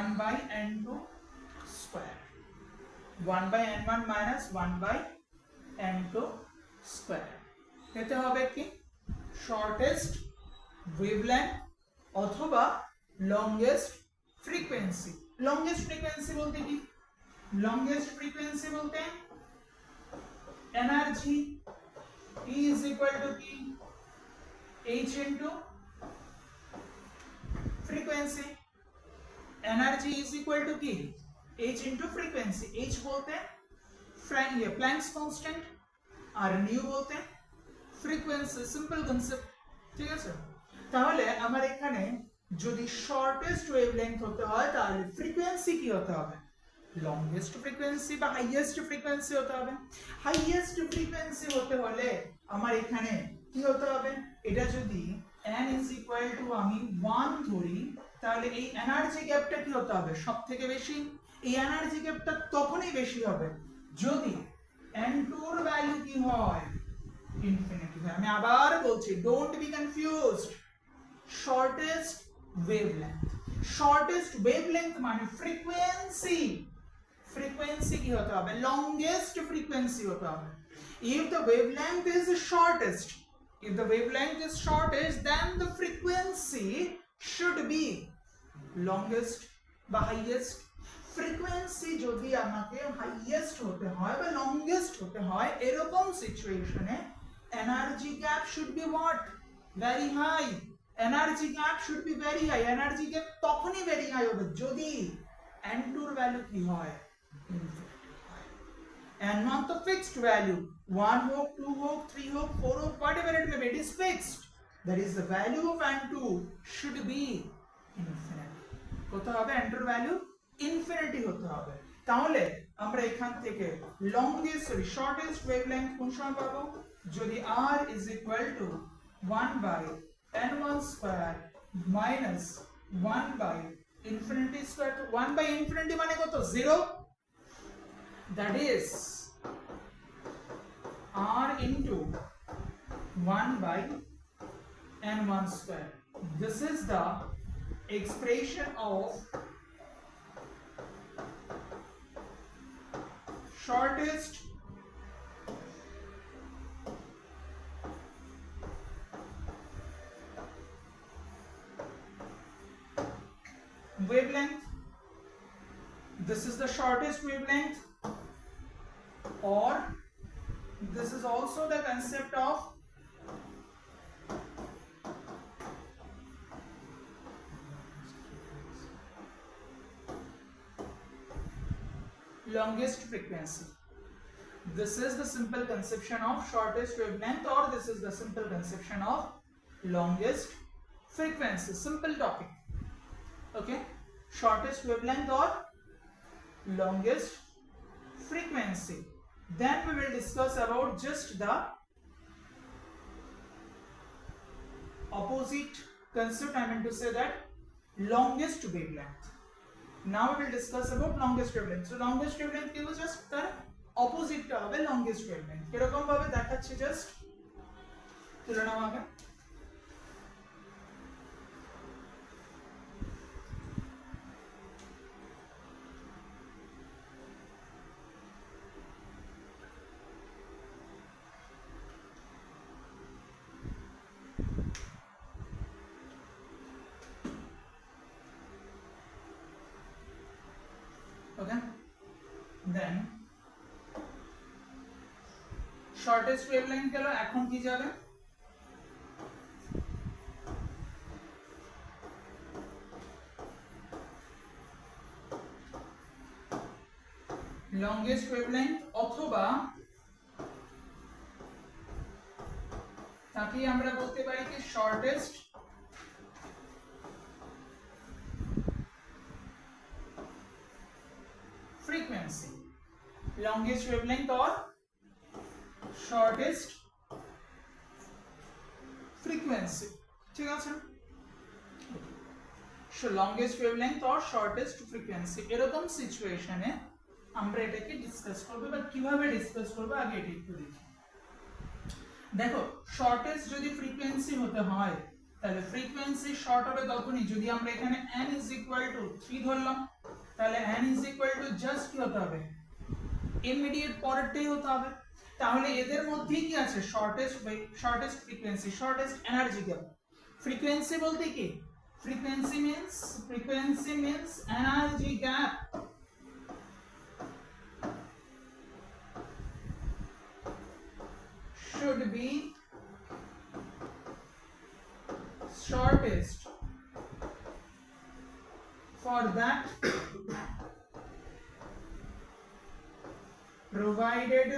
1 by n2 square, 1 by n1 minus 1 by n2 square। এতে হবে কি শর্টেস্ট ওয়েভলেংথ অথবা লংগেস্ট ফ্রিকোয়েন্সি। লংগেস্ট ফ্রিকোয়েন্সি বলতে কি? লংগেস্ট ফ্রিকোয়েন্সি বলতে energy E is equal to কি h into frequency, energy is equal to की h into frequency। h बोलते हैं प्लैंक्स कांस्टेंट और nu बोलते हैं फ्रीक्वेंसी। सिंपल कॉन्सेप्ट, ঠিক আছে? তাহলে আমার এখানে যদি শর্টেস্ট ওয়েভলেংথ হতে হয় তাহলে ফ্রিকোয়েন্সি কি হতে হবে? লংগেস্ট ফ্রিকোয়েন্সি বা হাইয়েস্ট ফ্রিকোয়েন্সি হতে হবে। হাইয়েস্ট ফ্রিকোয়েন্সি হতে হলে আমার এখানে কি হতে হবে? এটা যদি n is equal to আমি 1 ধরি তাহলে এই এনার্জি গ্যাপটা কি হতে হবে? সবথেকে বেশি। এই এনার্জি গ্যাপটা তখনই বেশি হবে যদি n2 এর ভ্যালু কি হয়? ইনফিনিটি হয়। আমি আবার বলছি, don't be confused. Shortest wavelength, shortest wavelength মানে ফ্রিকোয়েন্সি। ফ্রিকোয়েন্সি কি হতে হবে? লংগেস্ট ফ্রিকোয়েন্সি হতে হবে। if the wavelength is shortest, if the wavelength is shortest, then the frequency should be longest বা highest। ফ্রিকোয়েন্সি যদি আমাকে হাইয়েস্ট হতে হয় বা লংগেস্ট হতে হয় এরকম সিচুয়েশনে energy gap should be what? Very high. Energy gap should be very high. Energy gap তখনই ভেরি হাই হবে যদি n2 এর ভ্যালু কি হয়? ইনফিনিটি হয়। n1 তো ফিক্সড ভ্যালু, 1 হোক 2 হোক 3 হোক 4 হোক whatever it may be, it is fixed, that is the value of n2 should be infinity। কত হবে? n2 এর ভ্যালু ইনফিনিটি হতে হবে। তাহলে আমরা এখান থেকে লংগেস্ট শর্টেস্ট ওয়েভলেংথ কোন সময় পাবো? যদি r is equal to 1 by n1 square minus 1 by infinity square। তো 1 by infinity মানে কত? 0, that is r into 1 by n1 square। This is the expression of shortest wavelength. This is the shortest wavelength, or this is also the concept of longest frequency. This is the simple conception of shortest wavelength, or this is the simple conception of longest frequency. Simple topic. Okay, shortest wavelength or longest frequency. Then we will discuss about just the opposite concept. I mean to say that longest wavelength. Now we will discuss about longest wavelength. So longest wavelength কি হলো, just তার opposite টা হবে longest wavelength. কিরকম ভাবে দেখাচ্ছি just তুলে নাও আগে। Okay, then shortest wavelength গেল, এখন কি যাবে, longest wavelength, অথবা তাকে আমরা বলতে পারি কি shortest frequency, longest wavelength or shortest frequency. ঠিক আছে, so longest wavelength or shortest frequency, এরকম সিচুয়েশনে আমরা এটাকে ডিসকাস করব। বা কিভাবে ডিসকাস করব আগে এটা একটু দেখি। দেখো, শর্টেস্ট যদি ফ্রিকোয়েন্সি হতে হয় তাহলে ফ্রিকোয়েন্সি শর্ট হবে তখনই যদি আমরা এখানে n = 3 ধরলাম, তাহলে n = জাস্ট কি হতে হবে, ইমিডিয়েট পরেরটাই হতে হবে। তাহলে এদের মধ্যে কি আছে, shortest frequency, shortest energy gap. Frequency বলতে কি, frequency means energy gap. should be shortest for that provided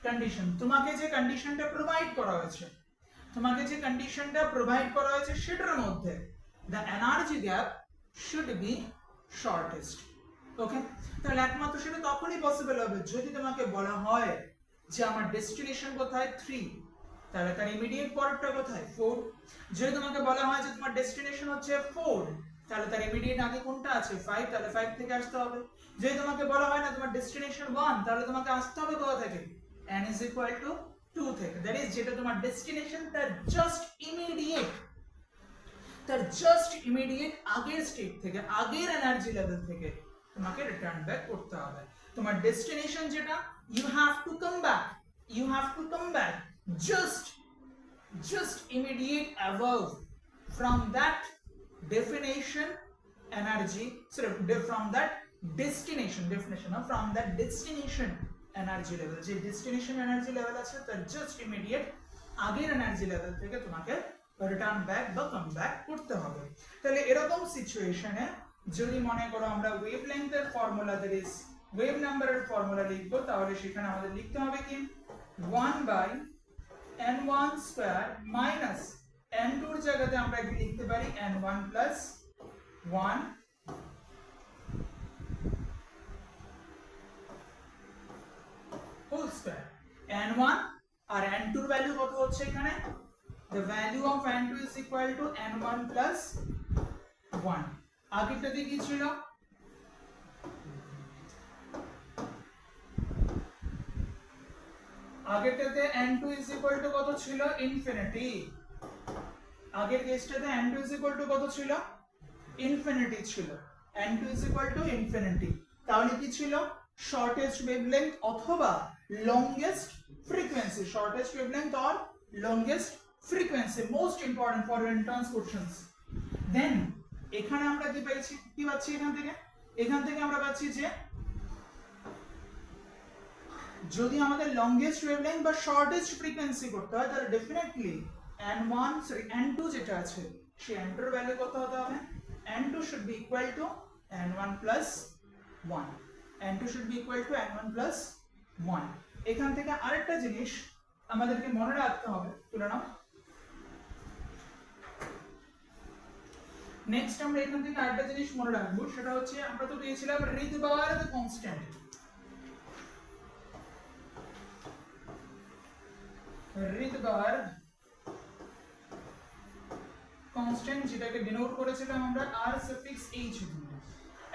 condition. তোমাকে যে কন্ডিশনটা প্রোভাইড করা হয়েছে, সেটার মধ্যে the energy gap should be shortest. ওকে, তাহলে একমাত্র সেটা তখনই পসিবল হবে যদি তোমাকে বলা হয় যে আমার ডেস্টিনেশন কোথায় 3, তাহলে তার ইমিডিয়েট পরেরটা কোথায় 4। যদি তোমাকে বলা হয় যে তোমার ডেস্টিনেশন হচ্ছে 4, তাহলে তার ইমিডিয়েট আগে কোনটা আছে 5, তাহলে 5 থেকে আসতে হবে। যদি তোমাকে বলা হয় না তোমার ডেস্টিনেশন 1, তাহলে তোমাকে আসতে হবে কোথা থেকে, n = 2 থেকে। দ্যাট ইজ যেটা তোমার ডেস্টিনেশন তার জাস্ট ইমিডিয়েট আগের স্টেট থেকে, আগের এনার্জি লেভেল থেকে তোমাকে রিটার্ন ব্যাক করতে হবে। তোমার ডেস্টিনেশন যেটা, you have to come back just immediate above from that definition energy, from that destination energy level, যে destination energy level আছে তার just immediate আগের এনার্জি লেভেল থেকে তোমাকে রিটার্ন ব্যাক বা কাম ব্যাক করতে হবে। তাহলে এরকম সিচুয়েশনে যদি মনে করো আমরা ওয়েভলেংথের ফর্মুলা, দ্যাট ইজ ওয়েভ নাম্বারের ফর্মুলা লিখব, তাহলে সেখানে আমাদের লিখতে হবে কি 1/n1 স্কয়ার মাইনাস n2 এর জায়গাতে আমরা কি লিখতে পারি n1 + 1 হোল স্কয়ার। n1 আর n2 এর ভ্যালু কত হচ্ছে এখানে, the value of n2 is equal to n1 + 1। আগেরটাতে কি ছিল, আগেরটাতে n2 = কত ছিল, ইনফিনিটি। আগের কেসটাতে n2 = কত ছিল, ইনফিনিটি ছিল, n2 = ইনফিনিটি। তাহলে কি ছিল শর্টেস্ট ওয়েভলেংথ অথবা longest frequency, shortest wavelength or longest frequency, most important for entrance questions. Then এখানে আমরা কি পাচ্ছি, এখান থেকে আমরা পাচ্ছি যে যদি আমাদের লংগেস্ট ওয়েভলেংথ বা শর্টেস্ট ফ্রিকোয়েন্সি করতে হয় তাহলে ডেফিনেটলি n2 যেটা আছে সেই n2 এর ভ্যালু কত হতে হবে, n2 should be equal to n1 plus 1, n2 should be equal to n1 plus 1। এখান থেকে আরেকটা জিনিস আমাদেরকে মনে রাখতে হবে, তুলে নাও। নেক্সট আমরা এখান থেকে আরেকটা জিনিস মনে রাখবো, সেটা হচ্ছে আমরা তো পেয়েছিলাম রিডবার্গ কনস্ট্যান্ট, রিডবার্গ কনস্ট্যান্ট যেটাকে ডিনোট করেছিলাম আমরা r সাফিক্স h দিয়ে।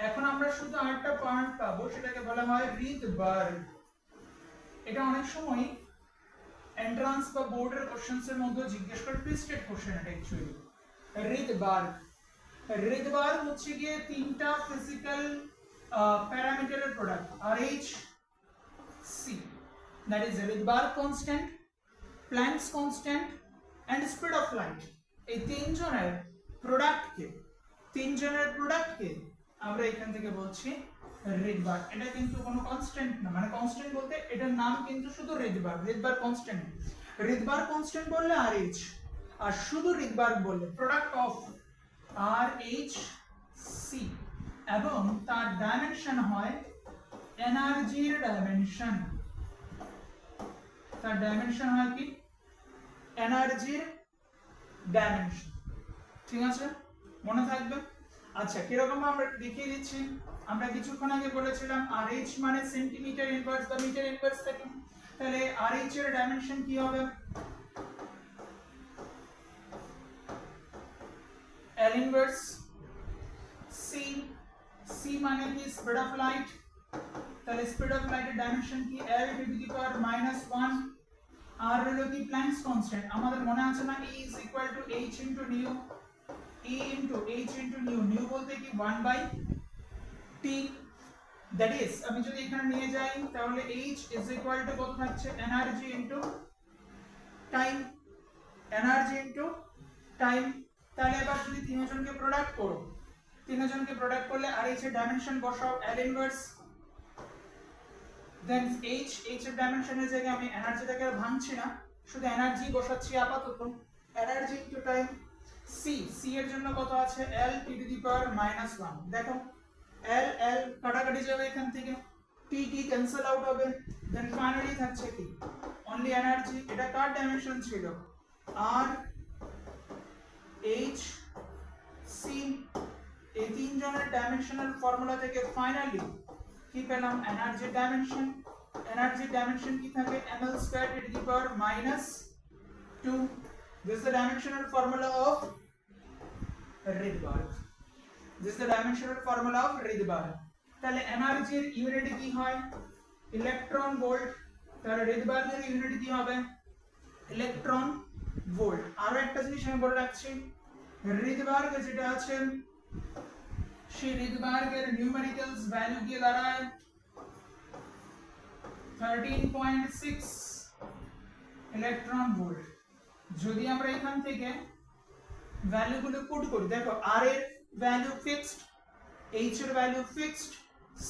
এখন আমরা শুধু আরেকটা পয়েন্ট পাবো, সেটাকে বলা হয় রিডবার্গ। এটা অনেক সময় এন্ট্রান্স বা বোর্ডের কোশ্চেনস এর মধ্যে জিজ্ঞেস করে, টুইস্টেড কোশ্চেন এটা অ্যাকচুয়ালি। রিডবার্গ হচ্ছে গিয়ে তিনটা ফিজিক্যাল প্যারামিটারের product, RH C, that is Rydberg constant, Planck's constant and speed of light. এই তিনজনের প্রোডাক্টকে আমরা এখান থেকে বলছি রিডবার্গ। এটা কিন্তু কোনো কনস্ট্যান্ট না, মানে কনস্ট্যান্ট বলতে এটার নাম কিন্তু শুধু রিডবার্গ কনস্ট্যান্ট। রিডবার্গ কনস্ট্যান্ট বললে RH, আর শুধু রিডবার্গ বললে প্রোডাক্ট অফ RH C, এবং তার ডাইমেনশন হয় এনার্জির ডাইমেনশন। তার ডাইমেনশন হয় কি, এনার্জির ডাইমেনশন। ঠিক আছে, মনে থাকবে। আচ্ছা, কিরকম আমরা দেখিয়ে দিচ্ছি। আমরা কিছুক্ষণ আগে বলেছিলাম RH মানে সেন্টিমিটার ইনভার্স বা মিটার ইনভার্স থাকে, তাহলে RH এর ডাইমেনশন কি হবে, L ইনভার্স। C মানে কি স্পিড অফ লাইট, তাহলে স্পিড অফ লাইটের ডাইমেনশন কি L টু দি পাওয়ার -1। আর হলো কি প্ল্যাঙ্কস কনস্ট্যান্ট, আমাদের মনে আছে না E is equal to h into nu, E into h into nu, nu বলতে কি 1/t, that is আমি যদি এখানে নিয়ে যাই তাহলে h is equal to কত থাকছে, energy into time, energy into time. তাহলে এবার যদি তিনজনকে প্রোডাক্ট করলে আর h এর ডাইমেনশন বসাও L ইনভার্স, দেন h এর ডাইমেনশনের জায়গায় আমি এনার্জিটাকে আর ভাঙছি না, শুধু এনার্জি বসাচ্ছি আপাতত, এনার্জি ইনটু টাইম। c এর জন্য কত আছে L t টু দি পাওয়ার -1। দেখো L কাটাকাটি যাবে এখান থেকে, t ক্যান্সেল আউট হবে, দেন ফাইনালি থাকছে কি অনলি এনার্জি। এটা কার ডাইমেনশন ছিল, R H C। এই তিনজনের ডাইমেনশনাল ফর্মুলা থেকে ফাইনালি কি পেলাম, এনার্জি ডাইমেনশন। এনার্জি ডাইমেনশন কি থাকে, ml square to the power -2। This is the dimensional formula of Rydberg. তাহলে এনার্জির ইউনিট কি হয়, ইলেকট্রন ভোল্ট। তাহলে রিডবার্গের ইউনিট কি হবে, ইলেকট্রন ভোল্ট। আরো একটা জিনিস আমি বলে রাখছি, রিডবার্গ যেটা আছে সেই রিডবার্গের নিউমেরিক্যালস ভ্যালু গিয়ে দাঁড়ায় 13.6 ইলেকট্রন ভোল্ট। যদি আমরা এখান থেকে ভ্যালুগুলো পুট করি, দেখো R এর ভ্যালু ফিক্সড, H এর ভ্যালু ফিক্সড,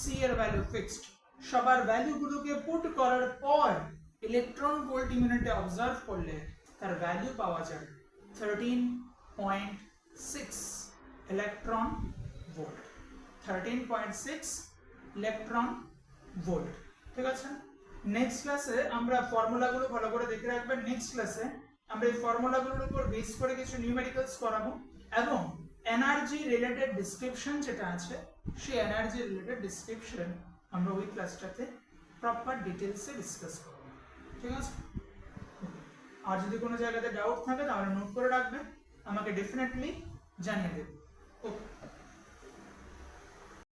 C এর ভ্যালু ফিক্সড। সবার ভ্যালুগুলোকে পুট করার পর ইলেকট্রন ভোল্ট ইউনিটে অবজার্ভ করলে তার ভ্যালু পাওয়া যায় 13.6 ইলেকট্রন ভোল্ট। 13.6 electron volt. ঠিক আছে, নেক্সট ক্লাসে আমরা ফর্মুলাগুলো ভালো করে দেখে রাখবেন। নেক্সট ক্লাসে আমরা এই ফর্মুলাগুলোর উপর বেস করে কিছু নিউমেরিক্যালস করাবো, এবং এনার্জি রিলেটেড ডেসক্রিপশন যেটা আছে সেই এনার্জি রিলেটেড ডেসক্রিপশন আমরা ওই ক্লাসটাতে প্রপার ডিটেইলসে ডিসকাস করব। ঠিক আছে, আর যদি কোনো জায়গাতে ডাউট থাকে তাহলে নোট করে রাখবেন, আমাকে ডেফিনেটলি জানিয়ে দেবেন। ওকে।